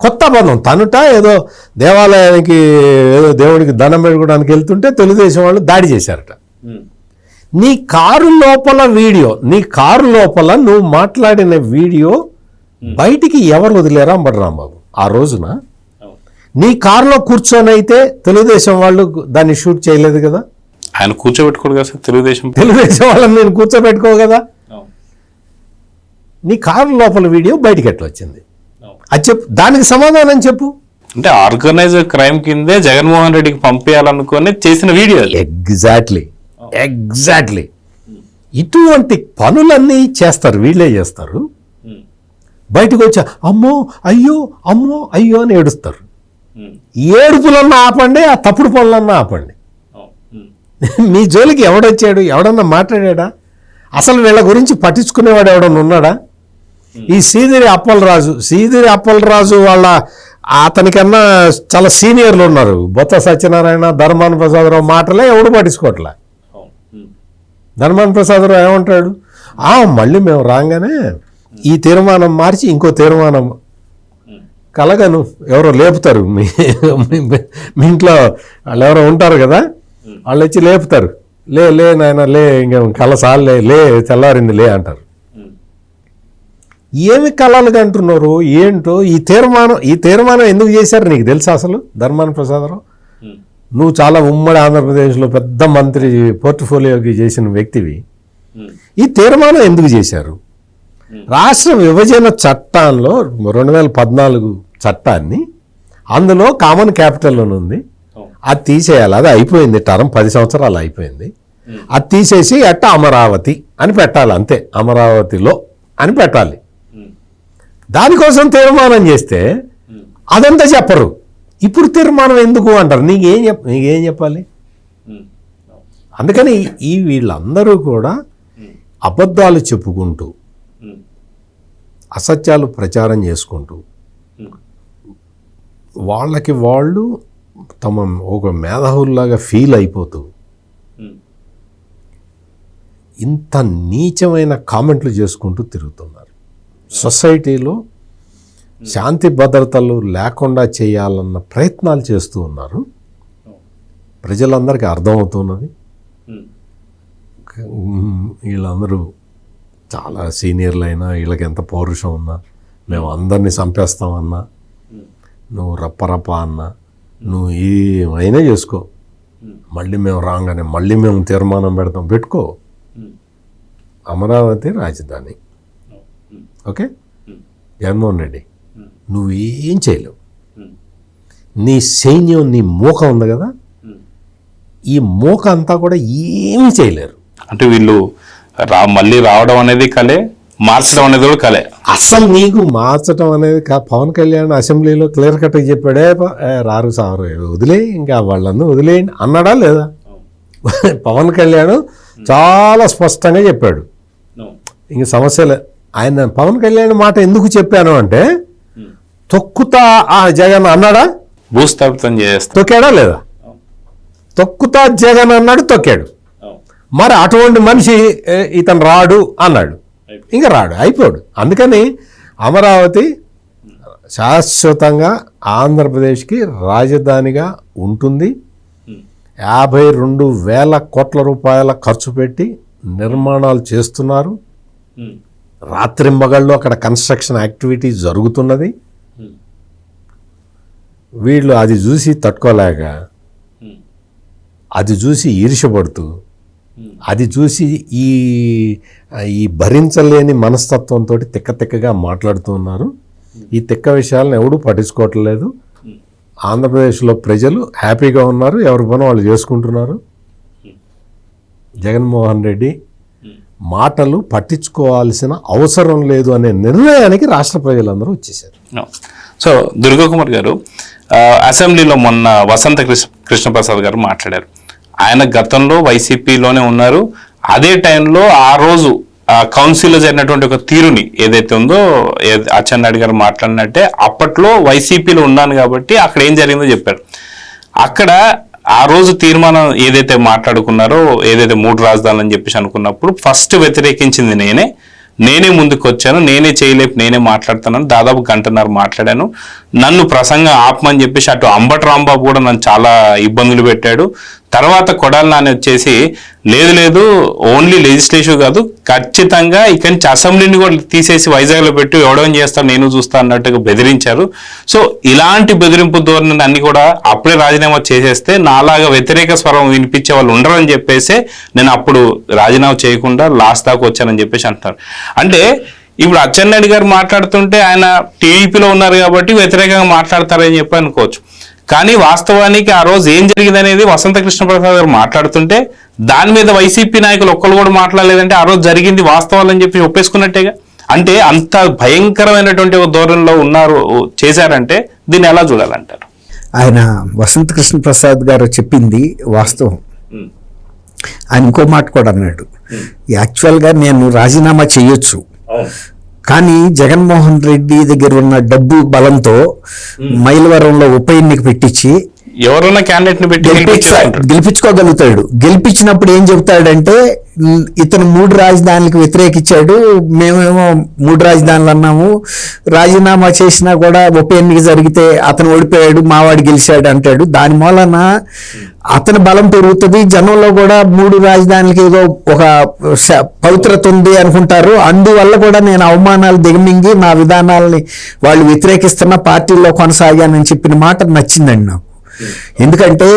Speaker 2: కొత్త అబద్ధం తనుట ఏదో దేవాలయానికి ఏదో దేవుడికి దండం పెట్టుకోవడానికి వెళ్తుంటే తెలుగుదేశం వాళ్ళు దాడి చేశారట. నీ కారు లోపల వీడియో, నీ కారు లోపల నువ్వు మాట్లాడిన వీడియో బయటికి ఎవరు వదిలేరా అంబటి రాంబాబు? ఆ రోజున నీ కారులో కూర్చొని అయితే తెలుగుదేశం వాళ్ళు దాన్ని షూట్ చేయలేదు కదా.
Speaker 1: ఆయన కూర్చోబెట్టుకోడు కదా సార్, తెలుగుదేశం
Speaker 2: వాళ్ళని నేను కూర్చోబెట్టుకో కదా. నీ కారు లోపల వీడియో బయటికి ఎట్లా వచ్చింది అది చెప్పు, దానికి సమాధానం చెప్పు.
Speaker 1: అంటే ఆర్గనైజ్డ్ క్రైమ్ కిందే జగన్మోహన్ రెడ్డికి పంపించాలనుకుని చేసిన వీడియో.
Speaker 2: ఎగ్జాక్ట్లీ ఇటువంటి పనులన్నీ చేస్తారు, వీళ్ళే చేస్తారు. బయటకు వచ్చా అమ్మో అయ్యో అమ్మో అయ్యో అని ఏడుస్తారు. ఏడుపులన్నా ఆపండి, ఆ తప్పుడు పనులన్నా ఆపండి. మీ జోలికి ఎవడొచ్చాడు, ఎవడన్నా మాట్లాడా? అసలు వీళ్ళ గురించి పట్టించుకునేవాడు ఎవడన్నా ఉన్నాడా? ఈ సీదిరి అప్పలరాజు వాళ్ళ అతనికన్నా చాలా సీనియర్లు ఉన్నారు. బొత్స సత్యనారాయణ, ధర్మాన ప్రసాదరావు మాటలే ఎవడు పట్టించుకోవట్లే. ధర్మాన ప్రసాదరావు ఏమంటాడు, మళ్ళీ మేము రాగానే ఈ తీర్మానం మార్చి ఇంకో తీర్మానం కలగను ఎవరో లేపుతారు, మీ ఇంట్లో వాళ్ళు ఎవరో ఉంటారు కదా, వాళ్ళు వచ్చి లేపుతారు, లే నాయన లే, ఇంక కలసాలే లే, తెల్లారింది లే అంటారు. ఏమి కళలుగా అంటున్నారు ఏంటో. ఈ తీర్మానం ఎందుకు చేశారు నీకు తెలుసా అసలు? ధర్మాన ప్రసాదరావు, నువ్వు చాలా ఉమ్మడి ఆంధ్రప్రదేశ్లో పెద్ద మంత్రి పోర్ట్ఫోలియోకి చేసిన వ్యక్తివి. ఈ తీర్మానం ఎందుకు చేశారు? రాష్ట్ర విభజన చట్టంలో 2014 చట్టాన్ని, అందులో కామన్ క్యాపిటల్ అని ఉంది, అది తీసేయాలి. అది అయిపోయింది, టర్మ్ 10 సంవత్సరాలు అయిపోయింది. అది తీసేసి అమరావతి అని పెట్టాలి, అంతే, అమరావతిలో అని పెట్టాలి. దానికోసం తీర్మానం చేస్తే అదంతా చెప్పరు. ఇప్పుడు తీర్మానం ఎందుకు అంటారు. నీకేం చెప్పాలి? అందుకని వీళ్ళందరూ కూడా అబద్ధాలు చెప్పుకుంటూ, అసత్యాలు ప్రచారం చేసుకుంటూ, వాళ్ళకి వాళ్ళు తమ ఒక మేధావుల్లాగా ఫీల్ అయిపోతూ ఇంత నీచమైన కామెంట్లు చేసుకుంటూ తిరుగుతున్నారు. సొసైటీలో శాంతి భద్రతలు లేకుండా చేయాలన్న ప్రయత్నాలు చేస్తూ ఉన్నారు. ప్రజలందరికీ అర్థమవుతున్నది. వీళ్ళందరూ చాలా సీనియర్లైనా వీళ్ళకి ఎంత పౌరుషం ఉన్నా, మేము అందరినీ చంపేస్తామన్నా, నువ్వు రప్పరప్ప అన్నా, నువ్వు ఏమైనా చేసుకో, మళ్ళీ మేము రాగానే మళ్ళీ మేము తీర్మానం పెడతాం, పెట్టుకో, అమరావతి రాజధాని. ఓకే, జగన్మోహన్ రెడ్డి నువ్వేం చేయలేవు. నీ సైన్యం, నీ మూక ఉంది కదా, ఈ మూక అంతా కూడా ఏమీ చేయలేరు.
Speaker 1: అంటే వీళ్ళు మళ్ళీ రావడం అనేది కలే, మార్చడం అనేది కూడా కలే.
Speaker 2: అసలు నీకు మార్చడం అనేది పవన్ కళ్యాణ్ అసెంబ్లీలో క్లియర్ కట్గా చెప్పాడే, రారు సారు వదిలే, ఇంకా వాళ్ళందరూ వదిలేయండి అన్నాడా లేదా? పవన్ కళ్యాణ్ చాలా స్పష్టంగా చెప్పాడు, ఇంక సమస్యలే. ఆయన పవన్ కళ్యాణ్ మాట ఎందుకు చెప్పాను అంటే, తొక్కుతా ఆ జగన్ అన్నాడా?
Speaker 1: భూస్థాపితం చేస్తా
Speaker 2: తొక్కాడా లేదా? తొక్కుతా జగన్ అన్నాడు, తొక్కాడు. మరి అటువంటి మనిషి ఇతను రాడు అన్నాడు, ఇంకా రాడు, అయిపోయాడు. అందుకని అమరావతి శాశ్వతంగా ఆంధ్రప్రదేశ్కి రాజధానిగా ఉంటుంది. 52,000 కోట్ల రూపాయల ఖర్చు పెట్టి నిర్మాణాలు చేస్తున్నారు. రాత్రింబగళ్ళు అక్కడ కన్స్ట్రక్షన్ యాక్టివిటీ జరుగుతున్నది. వీళ్ళు అది చూసి తట్టుకోలేక, అది చూసి ఈర్ష్యపడుతూ, అది చూసి ఈ భరించలేని మనస్తత్వంతో తిక్కగా మాట్లాడుతూ ఉన్నారు. ఈ తిక్క విషయాలను ఎవడూ పట్టించుకోవట్లేదు. ఆంధ్రప్రదేశ్లో ప్రజలు హ్యాపీగా ఉన్నారు, ఎవరి పని వాళ్ళు చేసుకుంటున్నారు. జగన్మోహన్ రెడ్డి మాటలు పట్టించుకోవాల్సిన అవసరం లేదు అనే నిర్ణయానికి రాష్ట్ర ప్రజలందరూ వచ్చేసారు.
Speaker 1: సో దుర్గాకుమార్ గారు, అసెంబ్లీలో మొన్న వసంత కృష్ణప్రసాద్ గారు మాట్లాడారు. ఆయన గతంలో వైసీపీలోనే ఉన్నారు. అదే టైంలో ఆ రోజు కౌన్సిల్లో జరిగినటువంటి ఒక తీరుని ఏదైతే ఉందో, అచ్చెన్నాయుడు గారు మాట్లాడినట్టే అప్పట్లో వైసీపీలో ఉన్నాను కాబట్టి అక్కడ ఏం జరిగిందో చెప్పారు. అక్కడ ఆ రోజు తీర్మానం ఏదైతే మాట్లాడుకున్నారో, ఏదైతే 3 రాజధానులు అని చెప్పేసి అనుకున్నప్పుడు ఫస్ట్ వ్యతిరేకించింది నేనే ముందుకు వచ్చాను, నేనే చేయలేపు నేనే మాట్లాడుతున్నాను, దాదాపు 1.5 గంట మాట్లాడాను. నన్ను ప్రసంగం ఆపమని చెప్పేసి అటు అంబటి రాంబాబు కూడా నన్ను చాలా ఇబ్బందులు పెట్టాడు. తర్వాత కొడాలి నాని వచ్చేసి లేదు ఓన్లీ లెజిస్లేటివ్ కాదు, ఖచ్చితంగా ఇక్కడి నుంచి అసెంబ్లీని కూడా తీసేసి వైజాగ్లో పెట్టి ఎవడేం చేస్తాను నేను చూస్తా అన్నట్టుగా బెదిరించారు. సో ఇలాంటి బెదిరింపు ధోరణి అన్ని కూడా అప్పుడే రాజీనామా చేసేస్తే నాలాగా వ్యతిరేక స్వరం వినిపించే వాళ్ళు ఉండరని చెప్పేసి నేను అప్పుడు రాజీనామా చేయకుండా లాస్ట్ దాకా వచ్చానని చెప్పేసి అంటున్నారు. అంటే ఇప్పుడు అచ్చెన్నాయుడు గారు మాట్లాడుతుంటే ఆయన టీడీపీలో ఉన్నారు కాబట్టి వ్యతిరేకంగా మాట్లాడతారని చెప్పి అనుకోవచ్చు. కానీ వాస్తవానికి ఆ రోజు ఏం జరిగింది అనేది వసంత కృష్ణప్రసాద్ గారు మాట్లాడుతుంటే దాని మీద వైసీపీ నాయకులు ఒక్కరు కూడా మాట్లాడలేదంటే ఆ రోజు జరిగింది వాస్తవాలని చెప్పి ఒప్పేసుకున్నట్టేగా. అంటే అంత భయంకరమైనటువంటి ఒక ధోరణిలో ఉన్నారు, చేశారంటే దీన్ని ఎలా చూడాలంటారు?
Speaker 3: ఆయన వసంత కృష్ణప్రసాద్ గారు చెప్పింది వాస్తవం. ఆయన ఇంకో మాట కూడా అన్నాడు, యాక్చువల్గా నేను రాజీనామా చేయొచ్చు, కానీ జగన్మోహన్ రెడ్డి దగ్గర ఉన్న డబ్బు బలంతో మైలవరంలో ఉప ఎన్నిక పెట్టించి
Speaker 1: ఎవరున్న క్యాండిడేట్ ని పెట్టి
Speaker 3: గెలిపించుకోగలుగుతాడు. గెలిపించినప్పుడు ఏం చెబుతాడంటే, ఇతను 3 రాజధానులకు వ్యతిరేకించాడు, మేమేమో 3 రాజధానులు అన్నాము, రాజీనామా చేసినా కూడా ఉప ఎన్నిక జరిగితే అతను ఓడిపోయాడు, మావాడు గెలిచాడు అంటాడు. దాని మూలన అతని బలం పెరుగుతుంది, జనంలో కూడా 3 రాజధానులకి ఏదో ఒక పవిత్రత ఉంది అనుకుంటారు. అందువల్ల కూడా నేను అవమానాలు దిగమింగి నా విధానాలని వాళ్ళు వ్యతిరేకిస్తున్న పార్టీలో కొనసాగానని చెప్పిన మాట నచ్చిందండి నాకు. ఎందుకంటే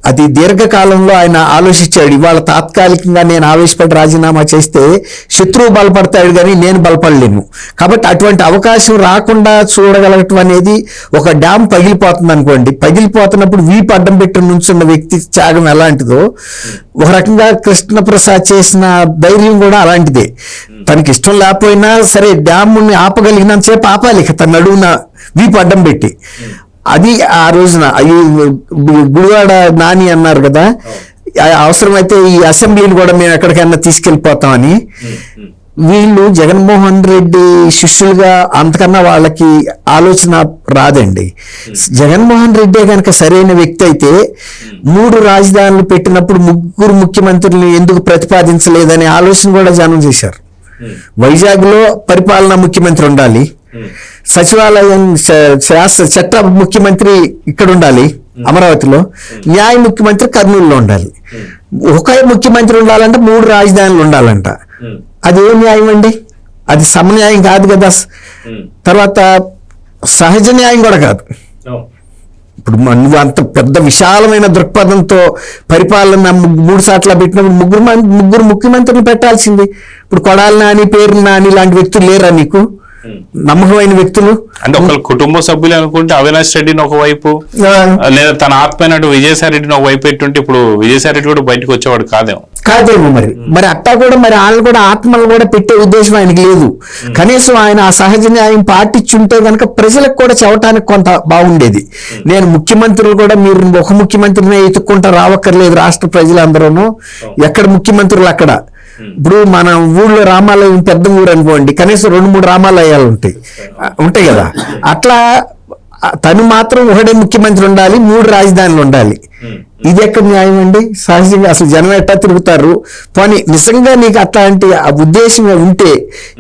Speaker 3: అది దీర్ఘకాలంలో ఆయన ఆలోచించాడు. ఇవాళ తాత్కాలికంగా నేను ఆవేశపడి రాజీనామా చేస్తే శత్రువు బలపడతాడు కానీ నేను బలపడలేను. కాబట్టి అటువంటి అవకాశం రాకుండా చూడగలగటం అనేది, ఒక డ్యామ్ పగిలిపోతుంది అనుకోండి, పగిలిపోతున్నప్పుడు వీపు అడ్డం పెట్టి నుంచున్న వ్యక్తి త్యాగం ఎలాంటిదో, ఒక రకంగా కృష్ణప్రసాద్ చేసిన ధైర్యం కూడా అలాంటిదే. తనకి ఇష్టం లేకపోయినా సరే డ్యామ్ని ఆపగలిగినంతసేపు ఆపాలి, తన నడువున వీపు అడ్డం పెట్టి. అది ఆ రోజున గుడివాడ నాని అన్నారు కదా, అవసరమైతే ఈ అసెంబ్లీని కూడా మేము ఎక్కడికైనా తీసుకెళ్ళిపోతామని. వీళ్ళు జగన్మోహన్ రెడ్డి శిష్యులుగా అంతకన్నా వాళ్ళకి ఆలోచన రాదండి. జగన్మోహన్ రెడ్డి కనుక సరైన వ్యక్తి అయితే 3 రాజధానులు పెట్టినప్పుడు 3 ముఖ్యమంత్రులు ఎందుకు ప్రతిపాదించలేదనే ఆలోచన కూడా జనం చేశారు. వైజాగ్లో పరిపాలనా ముఖ్యమంత్రి ఉండాలి, సచివాలయం శాస్త్ర చట్ట ముఖ్యమంత్రి ఇక్కడ ఉండాలి, అమరావతిలో, న్యాయ ముఖ్యమంత్రి కర్నూలులో ఉండాలి. ఒకే ముఖ్యమంత్రి ఉండాలంటే 3 రాజధానులు ఉండాలంట. అది ఏ న్యాయం అండి? అది సమన్యాయం కాదు కదా. తర్వాత సహజ న్యాయం కూడా కాదు. ఇప్పుడు నువ్వు అంత పెద్ద విశాలమైన దృక్పథంతో పరిపాలన 3 సార్లు పెట్టినప్పుడు ముగ్గురు ముఖ్యమంత్రిని పెట్టాల్సింది. ఇప్పుడు కొడాలి నాని, పేరు నాని లాంటి వ్యక్తులు లేరా నీకు? నమ్మకమైన వ్యక్తులు
Speaker 1: అంటే ఒకళ్ళు కుటుంబ సభ్యులు అనుకుంటే అవినాష్ రెడ్డిని ఒకవైపు, లేదా తన ఆత్మైనట్టు విజయసాయి రెడ్డిని ఒకవైపు పెట్టుంటే ఇప్పుడు విజయసాయి రెడ్డి కూడా బయటకు వచ్చేవాడు కాదేమో.
Speaker 3: మరి అట్టా కూడా మరి వాళ్ళు కూడా ఆత్మలు కూడా పెట్టే ఉద్దేశం ఆయనకి లేదు. కనీసం ఆయన ఆ సహజ న్యాయం పాటించుంటే కనుక ప్రజలకు కూడా చెప్పడానికి కొంత బాగుండేది. నేను ముఖ్యమంత్రులు కూడా మీరు ఒక ముఖ్యమంత్రిని ఎత్తుక్కుంటా రావక్కర్లేదు, రాష్ట్ర ప్రజలందరూ ఎక్కడ ముఖ్యమంత్రులు అక్కడ. ఇప్పుడు మన ఊళ్ళో రామాలయం పెద్ద ఊరు అనుకోండి, కనీసం 2-3 రామాలయాలు ఉంటాయి కదా. అట్లా తను మాత్రం ఒకడే ముఖ్యమంత్రి ఉండాలి, 3 రాజధానులు ఉండాలి. ఇది ఎక్కడ న్యాయం అండి? సహజంగా అసలు జనం ఎట్టా తిరుగుతారు? పోనీ నిజంగా నీకు అట్లాంటి ఆ ఉద్దేశం ఉంటే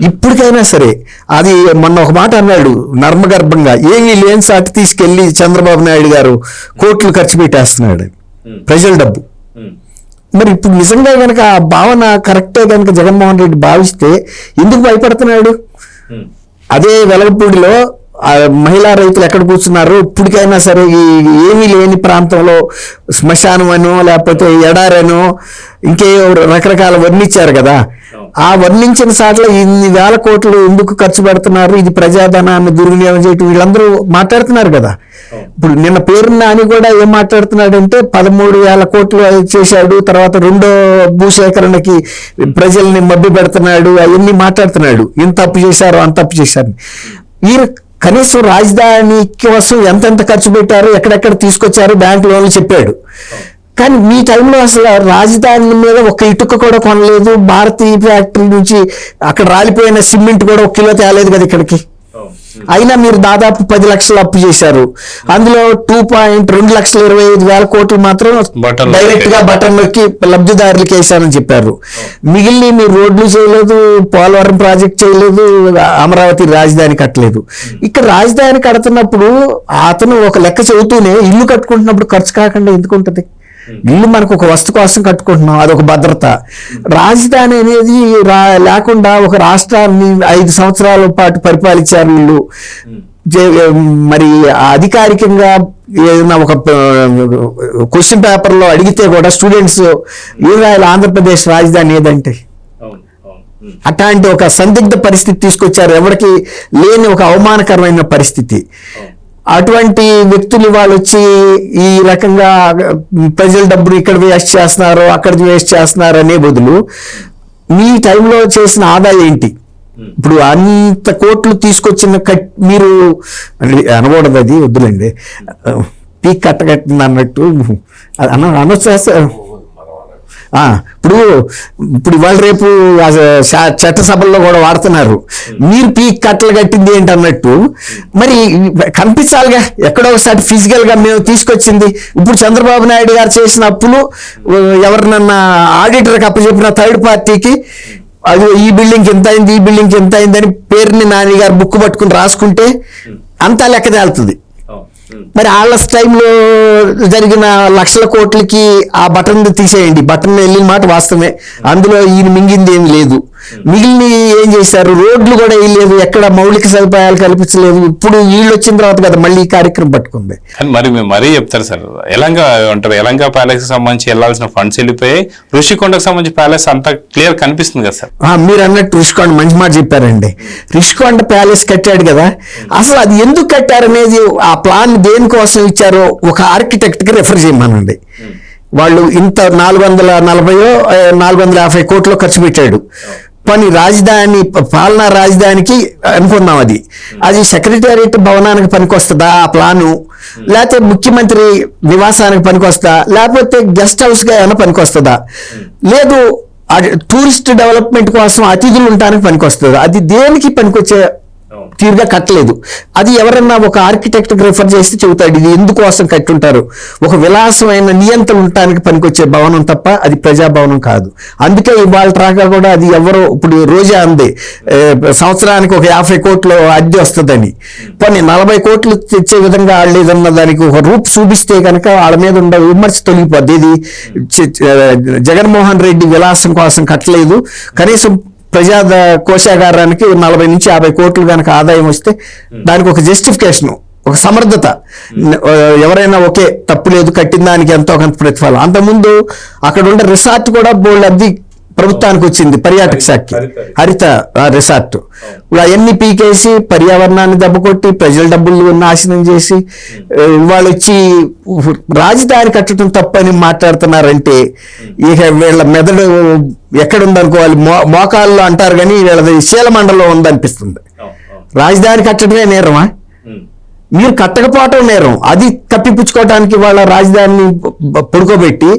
Speaker 3: ఇప్పటికైనా సరే, అది మొన్న ఒక మాట అన్నాడు నర్మగర్భంగా, ఏమీ లేని సాటి తీసుకెళ్లి చంద్రబాబు నాయుడు గారు కోట్లు ఖర్చు పెట్టేస్తున్నాడు ప్రజల డబ్బు. మరి ఇప్పుడు నిజంగా కనుక ఆ భావన కరెక్టే కనుక జగన్మోహన్ రెడ్డి భావిస్తే ఎందుకు భయపడుతున్నాడు? అదే వెలగపూడిలో మహిళా రైతులు ఎక్కడ కూర్చున్నారు? ఇప్పటికైనా సరే ఈ ఏమీ లేని ప్రాంతంలో శ్మశానం అనో లేకపోతే ఎడారనో ఇంకే రకరకాల వర్ణించారు కదా. ఆ వర్ణించిన సార్లు ఇన్ని వేల కోట్లు ఎందుకు ఖర్చు పెడుతున్నారు, ఇది ప్రజాధనాన్ని దుర్వినియోగం చేయటం, వీళ్ళందరూ మాట్లాడుతున్నారు కదా. ఇప్పుడు నిన్న పేరు నాని కూడా ఏం మాట్లాడుతున్నాడంటే 13,000 కోట్లు చేశాడు, తర్వాత 2వ భూసేకరణకి ప్రజల్ని మభ్య పెడుతున్నాడు, అవన్నీ మాట్లాడుతున్నాడు. ఇంత అప్పు చేశారు, అంత అప్పు చేశారు. వీరు కనీసం రాజధాని కోసం ఎంతెంత ఖర్చు పెట్టారు, ఎక్కడెక్కడ తీసుకొచ్చారు, బ్యాంక్ లోన్లు చెప్పాడు. కానీ మీ టైంలో అసలు రాజధాని మీద ఒక ఇటుక కూడా కొనలేదు. భారతీయ ఫ్యాక్టరీ నుంచి అక్కడ రాలిపోయిన సిమెంట్ కూడా 1 కిలో తేలేదు కదా ఇక్కడికి. అయినా మీరు దాదాపు 10 లక్షలు అప్పు చేశారు. అందులో 2,25,000 కోట్లు మాత్రం డైరెక్ట్ గా బటన్ నొక్కి లబ్ధిదారులకి వేశారని చెప్పారు. మిగిలిన మీరు రోడ్లు చేయలేదు, పోలవరం ప్రాజెక్ట్ చేయలేదు, అమరావతి రాజధాని కట్టలేదు. ఇక్కడ రాజధాని కడుతున్నప్పుడు అతను ఒక లెక్క చెబుతూనే ఇల్లు కట్టుకుంటున్నప్పుడు ఖర్చు కాకుండా ఎందుకు ఉంటుంది? ఇల్లు మనకు ఒక వస్తు కోసం కట్టుకుంటున్నాం, అదొక భద్రత. రాజధాని అనేది లేకుండా ఒక రాష్ట్రాన్ని 5 సంవత్సరాల పాటు పరిపాలించారు వీళ్ళు. మరి అధికారికంగా ఏదైనా ఒక క్వశ్చన్ పేపర్లో అడిగితే కూడా స్టూడెంట్స్ ఏం రాయాలి, ఆంధ్రప్రదేశ్ రాజధాని ఏదంటే అట్లాంటి ఒక సందిగ్ధ పరిస్థితి తీసుకొచ్చారు. ఎవరికి లేని ఒక అవమానకరమైన పరిస్థితి. అటువంటి వ్యక్తులు వాళ్ళు వచ్చి ఈ రకంగా ప్రజల డబ్బులు ఇక్కడ వేస్ట్ చేస్తున్నారు, అక్కడ వేస్ట్ చేస్తున్నారు అనే బదులు మీ టైంలో చేసిన ఆదాయం ఏంటి? ఇప్పుడు అంత కోట్లు తీసుకొచ్చిన మీరు అనకూడదు, అది వద్దులేండి, పీక్ కట్టగట్టింది అన్నట్టు అనొచ్చు. ఇప్పుడు ఇవాళ రేపు చట్టసభల్లో కూడా వాడుతున్నారు, మీరు పీక్ కట్టలు కట్టింది ఏంటి అన్నట్టు. మరి కనిపించాలిగా ఎక్కడో ఒకసారి ఫిజికల్ గా మేము తీసుకొచ్చింది. ఇప్పుడు చంద్రబాబు నాయుడు గారు చేసిన అప్పులు ఎవరినన్నా ఆడిటర్కి అప్పచెప్పిన థర్డ్ పార్టీకి అది ఈ బిల్డింగ్కి ఎంత అయింది, ఈ బిల్డింగ్కి ఎంత అయిందని పేరుని నాని గారు బుక్ పట్టుకుని రాసుకుంటే అంతా లెక్క తేలుతుంది. మరి వాళ్ళ టైంలో జరిగిన లక్షల కోట్లకి ఆ బటన్ తీసేయండి, బటన్ వెళ్ళిన మాట వాస్తవమే, అందులో ఈయన మింగింది ఏమి లేదు. మిగిలిన ఏం చేశారు? రోడ్లు కూడా వేయలేదు, ఎక్కడ మౌలిక సదుపాయాలు కల్పించలేదు. ఇప్పుడు వీళ్ళు వచ్చిన తర్వాత కదా మళ్ళీ ఈ కార్యక్రమం పట్టుకుంది.
Speaker 1: మరీ చెప్తారు సార్, ఎలంగా ప్యాలెస్ కి సంబంధించి వెళ్లాల్సిన ఫండ్స్ వెళ్ళిపోయి ఋషికొండకు సంబంధించి ప్యాలెస్ అంతా క్లియర్ కనిపిస్తుంది కదా సార్.
Speaker 3: మీరు అన్నట్టు ఋషికొండ మంచి మాట చెప్పారండి. ఋషికొండ ప్యాలెస్ కట్టాడు కదా, అసలు అది ఎందుకు కట్టారనేది, ఆ ప్లాన్ దేనికోసం ఇచ్చారో ఒక ఆర్కిటెక్ట్ కి రెఫర్ చేయమనండి. వాళ్ళు ఇంత 450 కోట్లు ఖర్చు పెట్టాడు. పని రాజధాని, పాలనా రాజధానికి అనుకున్నాం, అది సెక్రటేరియట్ భవనానికి పనికొస్తుందా ఆ ప్లాను, లేకపోతే ముఖ్యమంత్రి నివాసానికి పనికొస్తా, లేకపోతే గెస్ట్ హౌస్ గా ఏమైనా పనికొస్తుందా, లేదు టూరిస్ట్ డెవలప్మెంట్ కోసం అతిథులు ఉండటానికి పనికొస్తుందా, అది దేనికి పనికొచ్చే తీరుగా కట్టలేదు. అది ఎవరన్నా ఒక ఆర్కిటెక్ట్ రిఫర్ చేస్తే చెబుతాడు ఇది ఎందుకోసం కట్టుంటారు. ఒక విలాసమైన నియంత్రణ ఉండటానికి పనికొచ్చే భవనం తప్ప అది ప్రజాభవనం కాదు. అందుకే ఇవాళ రాగా కూడా అది ఎవరో ఇప్పుడు రోజా అంది సంవత్సరానికి ఒక 50 కోట్లు అద్దె వస్తుందని. కొన్ని 40 కోట్లు తెచ్చే విధంగా వాళ్ళు ఏదన్నా దానికి ఒక రూప్ చూపిస్తే కనుక వాళ్ళ మీద ఉండే విమర్శ తొలగిపోద్ది. ఇది జగన్మోహన్ రెడ్డి విలాసం కోసం కట్టలేదు, కనీసం ప్రజా కోశాగారానికి 40 నుంచి 50 కోట్లు కనుక ఆదాయం వస్తే దానికి ఒక జస్టిఫికేషన్, ఒక సమర్థత, ఎవరైనా ఓకే తప్పు లేదు కట్టిన దానికి ఎంతో కొంత ప్రతిఫలం. అంతకుముందు అక్కడ ఉండే రిసార్ట్ కూడా బోల్డ్ అద్దె ప్రభుత్వానికి వచ్చింది, పర్యాటక శాఖకి, హరిత రిసార్ట్. అవన్నీ పీకేసి పర్యావరణాన్ని దెబ్బకొట్టి ప్రజల డబ్బులు నాశనం చేసి ఇవాళ వచ్చి రాజధాని కట్టడం తప్పని మాట్లాడుతున్నారంటే ఇక వీళ్ళ మెదడు ఎక్కడుందనుకోవాలి. మోకాల్లో అంటారు కానీ వీళ్ళది శీలమండలో ఉందనిపిస్తుంది. రాజధాని కట్టడమే నేరమా? మీరు కట్టకపోవటం నేరం. అది కప్పిపుచ్చుకోవడానికి వాళ్ళ రాజధానిని పడుకోబెట్టి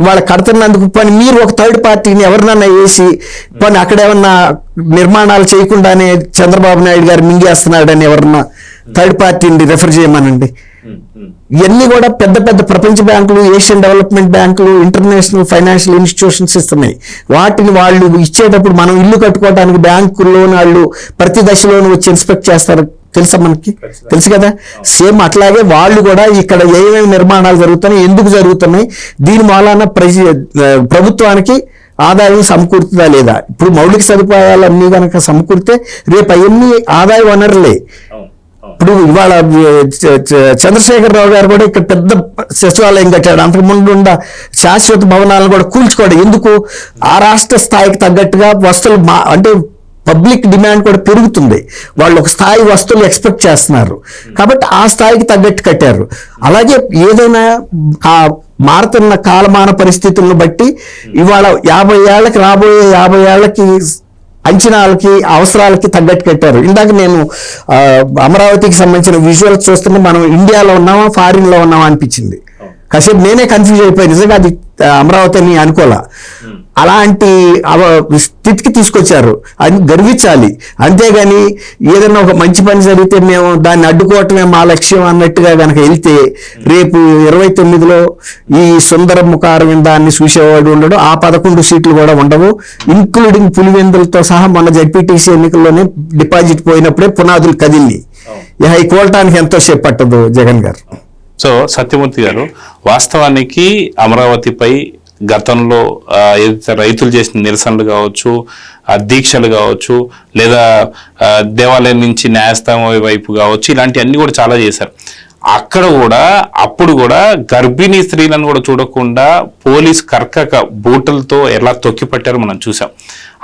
Speaker 3: వాళ్ళ కడుతున్నందుకు పని మీరు ఒక థర్డ్ పార్టీని ఎవరినన్నా వేసి పని అక్కడ ఏమన్నా నిర్మాణాలు చేయకుండానే చంద్రబాబు నాయుడు గారు మింగేస్తున్నాడని ఎవరన్నా థర్డ్ పార్టీని రెఫర్ చేయమనండి. ఇవన్నీ కూడా పెద్ద పెద్ద ప్రపంచ బ్యాంకులు, ఏషియన్ డెవలప్మెంట్ బ్యాంకులు, ఇంటర్నేషనల్ ఫైనాన్షియల్ ఇన్స్టిట్యూషన్స్ ఇస్తున్నాయి. వాటిని వాళ్ళు ఇచ్చేటప్పుడు మనం ఇల్లు కట్టుకోవడానికి బ్యాంకు లోన్ వాళ్ళు ప్రతి దశలోనూ వచ్చి ఇన్స్పెక్ట్ చేస్తారు. తెలుసా మనకి? తెలుసు కదా. సేమ్ అట్లాగే వాళ్ళు కూడా ఇక్కడ ఏమేమి నిర్మాణాలు జరుగుతున్నాయి, ఎందుకు జరుగుతున్నాయి, దీని మూలాన ప్రభుత్వానికి ఆదాయం సమకూరుతుందా లేదా. ఇప్పుడు మౌలిక సదుపాయాలన్నీ కనుక సమకూరితే రేపు అవన్నీ ఆదాయ వనరులే. ఇప్పుడు ఇవాళ చంద్రశేఖరరావు గారు కూడా ఇక్కడ పెద్ద సచివాలయం కట్టాడు. అంతకుముందు ఉన్న శాశ్వత భవనాలను కూడా కూల్చుకోవడం ఎందుకు? ఆ రాష్ట్ర స్థాయికి తగ్గట్టుగా వస్తువులు అంటే పబ్లిక్ డిమాండ్ కూడా పెరుగుతుంది. వాళ్ళు ఒక స్థాయి వస్తువులు ఎక్స్పెక్ట్ చేస్తున్నారు కాబట్టి ఆ స్థాయికి తగ్గట్టు కట్టారు. అలాగే ఏదైనా మారుతున్న కాలమాన పరిస్థితులను బట్టి ఇవాళ 50 ఏళ్ళకి రాబోయే 50 ఏళ్ళకి అంచనాలకి అవసరాలకి తగ్గట్టు కట్టారు. ఇందాక నేను అమరావతికి సంబంధించిన విజువల్స్ చూస్తుంటే మనం ఇండియాలో ఉన్నామా ఫారిన్ లో ఉన్నామా అనిపించింది. కాసేపు నేనే కన్ఫ్యూజ్ అయిపోయాను. నిజంగా అది అమరావతి అని అనుకోలే. అలాంటి స్థితికి తీసుకొచ్చారు. అది గర్వించాలి. అంతేగాని ఏదైనా ఒక మంచి పని జరిగితే మేము దాన్ని అడ్డుకోవటమే మా లక్ష్యం అన్నట్టుగా కనుక వెళ్తే రేపు 29లో ఈ సుందర ముఖారం దాన్ని చూసేవాడు ఉండడు. ఆ 11 సీట్లు కూడా ఉండవు, ఇంక్లూడింగ్ పులివెందులతో సహా. మొన్న జడ్పీటీసీ ఎన్నికల్లోనే డిపాజిట్ పోయినప్పుడే పునాదులు కదిలి ఈ కోల్టానికి ఎంతో సేపు పట్టదు జగన్ గారు.
Speaker 1: సో సత్యమూర్తి గారు, వాస్తవానికి అమరావతిపై గతంలో ఏదైతే రైతులు చేసిన నిరసనలు కావచ్చు, దీక్షలు కావచ్చు, లేదా దేవాలయం నుంచి న్యాయస్థానం వైపు కావచ్చు, ఇలాంటివన్నీ కూడా చాలా చేశారు. అక్కడ కూడా అప్పుడు కూడా గర్భిణీ స్త్రీలను కూడా చూడకుండా పోలీస్ కర్కక బూటలతో ఎలా తొక్కిపట్టారో మనం చూసాం.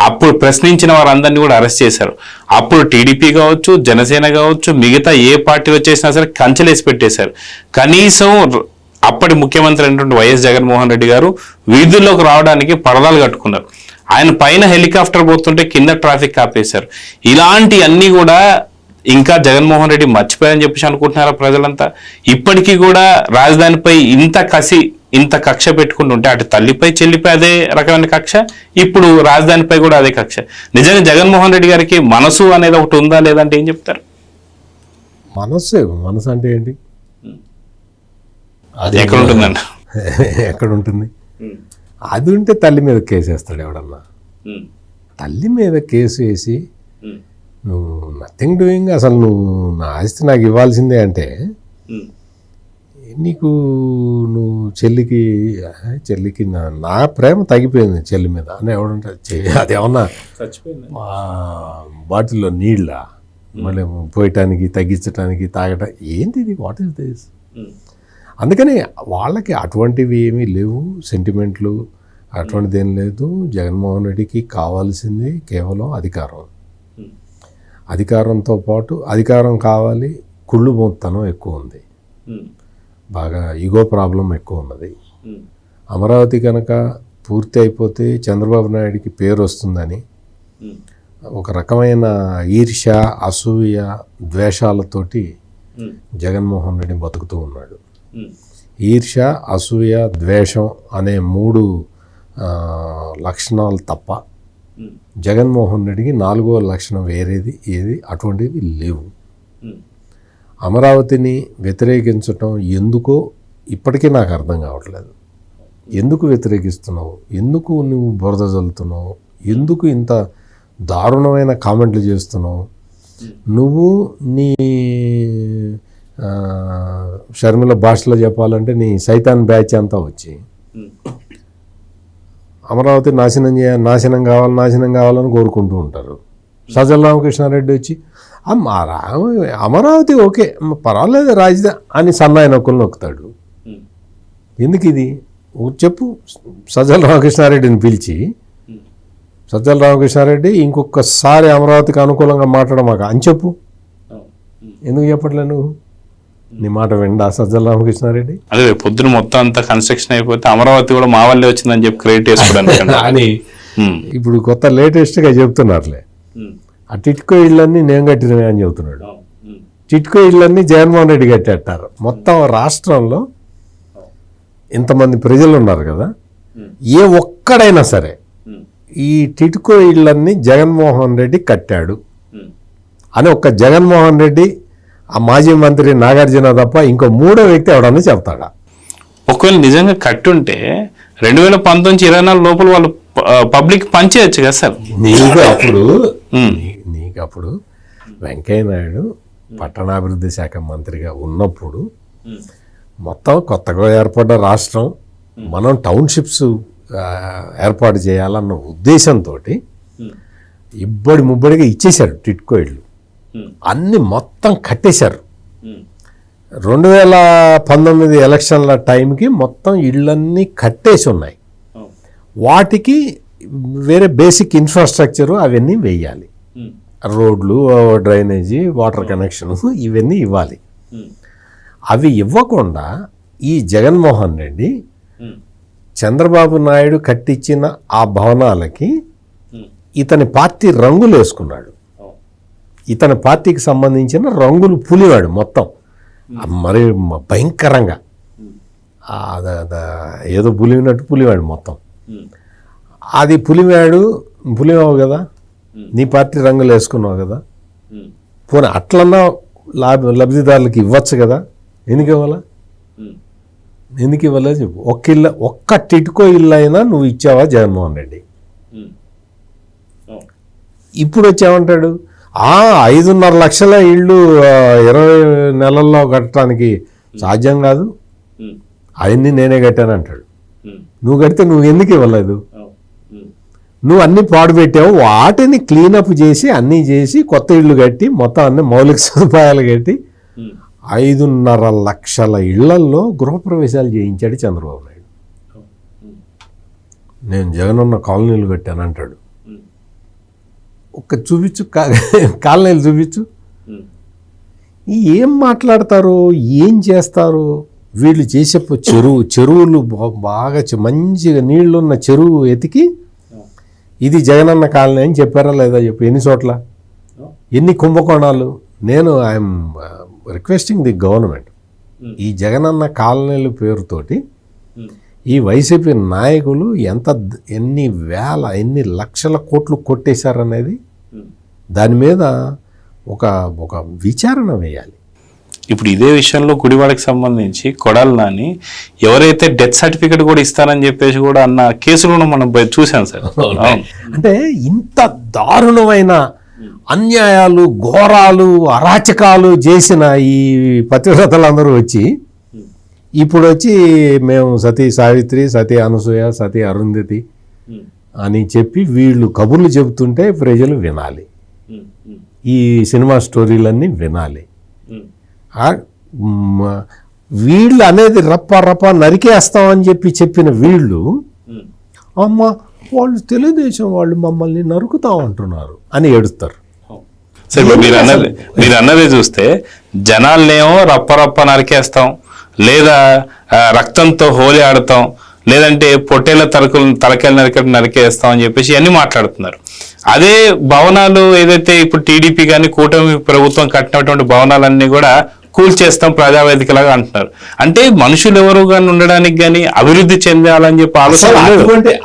Speaker 1: అప్పుడు ప్రశ్నించిన వారందరినీ కూడా అరెస్ట్ చేశారు. అప్పుడు టీడీపీ కావచ్చు, జనసేన కావచ్చు, మిగతా ఏ పార్టీ వచ్చేసినా సరే కంచెలేసి పెట్టేశారు. కనీసం అప్పటి ముఖ్యమంత్రి అయినటువంటి వైఎస్ జగన్మోహన్ రెడ్డి గారు వీధుల్లోకి రావడానికి పరదాలు కట్టుకున్నారు. ఆయన పైన హెలికాప్టర్ పోతుంటే కింద ట్రాఫిక్ ఆపేశారు. ఇలాంటి అన్ని కూడా ఇంకా జగన్మోహన్ రెడ్డి మర్చిపోయారని చెప్పేసి అనుకుంటున్నారా ప్రజలంతా? ఇప్పటికీ కూడా రాజధానిపై ఇంత కసి, ఇంత కక్ష పెట్టుకుంటుంటే అటు తల్లిపై చెల్లిపై అదే రకమైన కక్ష, ఇప్పుడు రాజధానిపై కూడా అదే కక్ష. నిజంగా జగన్మోహన్ రెడ్డి గారికి మనసు అనేది ఒకటి ఉందా లేదంటే ఏం చెప్తారు?
Speaker 2: మనసు అంటే ఏంటి?
Speaker 1: అది ఎక్కడ ఉంటుందండి?
Speaker 2: ఎక్కడ ఉంటుంది? అది ఉంటే తల్లి మీద కేసు వేస్తాడు ఎవడన్నా. తల్లి మీద కేసు వేసి నువ్వు నథింగ్ డూయింగ్, అసలు నువ్వు నా ఆస్తి నాకు ఇవ్వాల్సిందే అంటే నీకు నువ్వు చెల్లికి నా ప్రేమ తగ్గిపోయింది చెల్లి మీద అని ఎవడంటే అదేమన్నా బాటిల్లో నీళ్ళ మళ్ళీ పోయటానికి, తగ్గించడానికి, తాగటం ఏంటి ఇది? What is this? అందుకని వాళ్ళకి అటువంటివి ఏమీ లేవు, సెంటిమెంట్లు అటువంటిది ఏం లేదు. జగన్మోహన్ రెడ్డికి కావాల్సింది కేవలం అధికారం. అధికారంతో పాటు అధికారం కావాలి, కుళ్ళు మూతనం ఎక్కువ ఉంది, బాగా ఈగో ప్రాబ్లం ఎక్కువ ఉన్నది. అమరావతి కనుక పూర్తి అయిపోతే చంద్రబాబు నాయుడికి పేరు వస్తుందని ఒక రకమైన ఈర్ష్య, అసూయ, ద్వేషాలతోటి జగన్మోహన్ రెడ్డి బతుకుతూ ఉన్నాడు. ఈర్ష్య, అసూయ, ద్వేషం అనే 3 లక్షణాలు తప్ప జగన్మోహన్ రెడ్డికి 4వ లక్షణం వేరేది ఏది అటువంటివి లేవు. అమరావతిని వ్యతిరేకించటం ఎందుకో ఇప్పటికీ నాకు అర్థం కావట్లేదు. ఎందుకు వ్యతిరేకిస్తున్నావు, ఎందుకు నువ్వు బురద చల్లుతున్నావు, ఎందుకు ఇంత దారుణమైన కామెంట్లు చేస్తున్నావు? నువ్వు నీ షర్మిల భాషలో చెప్పాలంటే నీ సైతాన్ బ్యాచ్ అంతా వచ్చి అమరావతి నాశనం కావాలని కోరుకుంటూ ఉంటారు. సజ్జల రామకృష్ణారెడ్డి వచ్చి అమరావతి ఓకే పర్వాలేదు రాజధాని అని సన్నాయి నొక్కులు నొక్కుతాడు. ఎందుకు ఇది చెప్పు. సజ్జల రామకృష్ణారెడ్డిని పిలిచి, సజ్జల రామకృష్ణారెడ్డి ఇంకొకసారి అమరావతికి అనుకూలంగా మాట్లాడమాక అని చెప్పు. ఎందుకు చెప్పట్లే నువ్వు? నీ మాట విండా సజ్జల రామకృష్ణారెడ్డి?
Speaker 1: అదే పొద్దున మొత్తం అంతా కన్స్ట్రక్షన్ అయిపోతే అమరావతి కూడా మా వల్లే వచ్చిందని చెప్పి క్రియేట్ చేసుకోవడానికి
Speaker 2: అని ఇప్పుడు కొత్త లేటెస్ట్గా చెప్తున్నారులే. ఆ టిట్కో ఇళ్ళన్నీ నేను కట్టినవే అని చెబుతున్నాడు. టిట్కో ఇళ్ళన్నీ జగన్మోహన్ రెడ్డి కట్టేటారు. మొత్తం రాష్ట్రంలో ఇంతమంది ప్రజలు ఉన్నారు కదా, ఏ ఒక్కడైనా సరే ఈ టిట్కో ఇళ్ళన్నీ జగన్మోహన్ రెడ్డి కట్టాడు అని ఒక్క జగన్మోహన్ రెడ్డి, ఆ మాజీ మంత్రి నాగార్జున తప్ప ఇంకో మూడో వ్యక్తి ఎవడన్నా చెప్తాడా?
Speaker 1: ఒకవేళ నిజంగా కట్టుంటే 2019-24 లోపల వాళ్ళు పబ్లిక్ పంచేయచ్చు కదా సార్.
Speaker 2: నీకు అప్పుడు వెంకయ్య నాయుడు పట్టణాభివృద్ధి శాఖ మంత్రిగా ఉన్నప్పుడు మొత్తం కొత్తగా ఏర్పడ్డ రాష్ట్రం, మనం టౌన్షిప్స్ ఏర్పాటు చేయాలన్న ఉద్దేశంతో ముబ్బడిగా ఇచ్చేశారు టిట్కో ఇళ్ళు. అన్ని మొత్తం కట్టేశారు. 2019 ఎలక్షన్ల టైంకి మొత్తం ఇళ్ళన్నీ కట్టేసి ఉన్నాయి. వాటికి వేరే బేసిక్ ఇన్ఫ్రాస్ట్రక్చరు అవన్నీ వేయాలి. రోడ్లు, డ్రైనేజీ, వాటర్ కనెక్షన్ ఇవన్నీ ఇవ్వాలి. అవి ఇవ్వకుండా ఈ జగన్మోహన్ రెడ్డి చంద్రబాబు నాయుడు కట్టించిన ఆ భవనాలకి ఇతని పార్టీ రంగులు వేసుకున్నాడు. ఇతని పార్టీకి సంబంధించిన రంగులు పులివాడు మొత్తం. మరి భయంకరంగా ఏదో పులివాడు మొత్తం. అది పులివావు కదా, నీ పార్టీ రంగులు వేసుకున్నావు కదా, పోనీ అట్లన్నా లబ్ధిదారులకి ఇవ్వచ్చు కదా. ఎందుకు ఇవ్వాలా చెప్పు. ఒక్క టిట్కో ఇల్లు అయినా నువ్వు ఇచ్చావా జగన్మోహన్ రెడ్డి? ఇప్పుడు వచ్చామంటాడు 5.5 లక్షల ఇళ్ళు 20 నెలల్లో కట్టడానికి సాధ్యం కాదు, అవన్నీ నేనే కట్టాను అంటాడు. నువ్వు కడితే నువ్వు ఎందుకు ఇవ్వలేదు? నువ్వు అన్ని పాడుపెట్టావు. వాటిని క్లీనప్ చేసి అన్నీ చేసి కొత్త ఇళ్ళు కట్టి మొత్తం అన్ని మౌలిక సదుపాయాలు కట్టి 5.5 లక్షల ఇళ్లల్లో గృహప్రవేశాలు చేయించాడు చంద్రబాబు నాయుడు. నేను జగనన్న కాలనీలు కట్టాను అంటాడు. చూపించు, కాలనీలు చూపించు. ఏం మాట్లాడతారు, ఏం చేస్తారు వీళ్ళు? చేసే చెరువులు బాగా మంచిగా నీళ్లున్న చెరువు ఎతికి ఇది జగనన్న కాలనీ అని చెప్పారా లేదా చెప్పు. ఎన్ని చోట్ల ఎన్ని కుంభకోణాలు. నేను ఐఎమ్ రిక్వెస్టింగ్ ది గవర్నమెంట్, ఈ జగనన్న కాలనీల పేరుతోటి ఈ వైసీపీ నాయకులు ఎన్ని లక్షల కోట్లు కొట్టేశారనేది దాని మీద ఒక విచారణ వేయాలి.
Speaker 1: ఇప్పుడు ఇదే విషయంలో గుడివాడకి సంబంధించి కొడాలి నాని ఎవరైతే డెత్ సర్టిఫికెట్ కూడా ఇస్తారని చెప్పేసి కూడా అన్న కేసులను మనం చూసాం సార్.
Speaker 2: అంటే ఇంత దారుణమైన అన్యాయాలు, ఘోరాలు, అరాచకాలు చేసిన ఈ పతివ్రతలందరూ వచ్చి ఇప్పుడు మేము సతీ సావిత్రి, సతీ అనసూయ, సతీ అరుంధతి అని చెప్పి వీళ్ళు కబుర్లు చెబుతుంటే ప్రజలు వినాలి, ఈ సినిమా స్టోరీలన్నీ వినాలి. వీళ్ళు అనేది రప్ప నరికేస్తామని చెప్పిన వీళ్ళు అమ్మ వాళ్ళు తెలుగుదేశం వాళ్ళు మమ్మల్ని నరుకుతామంటున్నారు అని ఏడుస్తారు.
Speaker 1: సరే, మీరు అన్నదే చూస్తే జనాలనేమో రప్ప నరికేస్తాం, లేదా రక్తంతో హోలీ ఆడతాం, లేదంటే పొట్టేళ్ల తలకాయలు నరికేస్తాం అని చెప్పేసి అన్ని మాట్లాడుతున్నారు. అదే భవనాలు ఏదైతే ఇప్పుడు టీడీపీ కానీ కూటమి ప్రభుత్వం కట్టినటువంటి భవనాలన్నీ కూడా కూల్చేస్తాం ప్రజావేదికలాగా అంటున్నారు. అంటే మనుషులు ఎవరు కానీ ఉండడానికి కానీ అభివృద్ధి చెందాలని చెప్పి ఆలోచన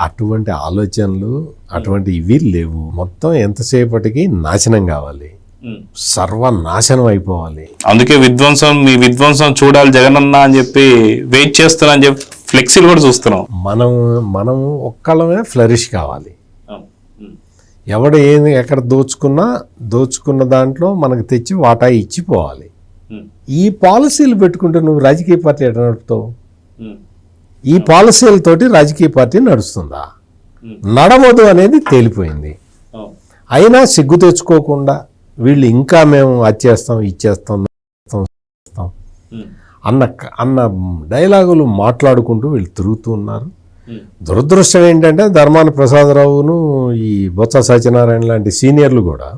Speaker 2: అటువంటి ఆలోచనలు అటువంటి ఇవి లేవు. మొత్తం ఎంతసేపటికి నాశనం కావాలి, సర్వనాశనం అయిపోవాలి.
Speaker 1: అందుకే మీ విధ్వంసం చూడాలి జగనన్న అని చెప్పి వెయిట్ చేస్తున్నా అని చెప్పి ఫ్లెక్సీలు కూడా చూస్తున్నాం.
Speaker 2: మనం ఒక్కళ్ళమే ఫ్లరిష్ కావాలి. ఎవడు ఏది ఎక్కడ దోచుకున్న దాంట్లో మనకు తెచ్చి వాటా ఇచ్చిపోవాలి. ఈ పాలసీలు పెట్టుకుంటే నువ్వు రాజకీయ పార్టీ ఎట్లా నడుపుతావు? ఈ పాలసీలతోటి రాజకీయ పార్టీ నడుస్తుందా? నడవదు అనేది తేలిపోయింది. అయినా సిగ్గు తెచ్చుకోకుండా వీళ్ళు ఇంకా మేము అది చేస్తాం ఇచ్చేస్తాం అన్న డైలాగులు మాట్లాడుకుంటూ వీళ్ళు తిరుగుతూ ఉన్నారు. దురదృష్టం ఏంటంటే ధర్మాన ప్రసాదరావును ఈ బొత్స సత్యనారాయణ లాంటి సీనియర్లు కూడా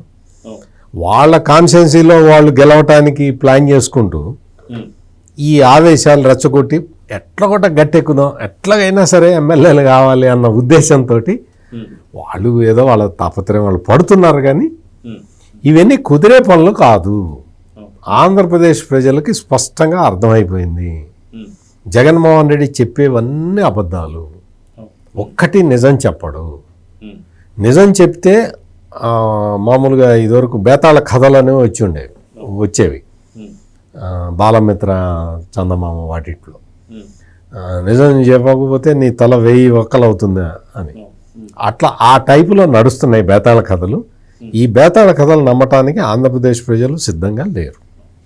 Speaker 2: వాళ్ళ కాన్స్టిట్యున్సీలో వాళ్ళు గెలవటానికి ప్లాన్ చేసుకుంటూ ఈ ఆవేశాలు రెచ్చగొట్టి ఎట్లా కూడా గట్టెక్కుదాం, ఎట్లాగైనా సరే ఎమ్మెల్యేలు కావాలి అన్న ఉద్దేశంతో వాళ్ళు ఏదో వాళ్ళ తాపత్రయం వాళ్ళు పడుతున్నారు. కానీ ఇవన్నీ కుదిరే పనులు కాదు. ఆంధ్రప్రదేశ్ ప్రజలకి స్పష్టంగా అర్థమైపోయింది. జగన్మోహన్ రెడ్డి చెప్పేవన్నీ అబద్ధాలు, ఒక్కటి నిజం చెప్పడు. నిజం చెప్తే మామూలుగా ఇదివరకు బేతాళ కథలు అనేవి వచ్చేవి బాలమిత్ర చందమామ వాటిట్లో. నిజం చెప్పకపోతే నీ తల 1000 ఒక్కలు అవుతుందా అని అట్లా ఆ టైపులో నడుస్తున్నాయి బేతాళ కథలు. ఈ బేతాళ కథలు నమ్మటానికి ఆంధ్రప్రదేశ్ ప్రజలు సిద్ధంగా లేరు.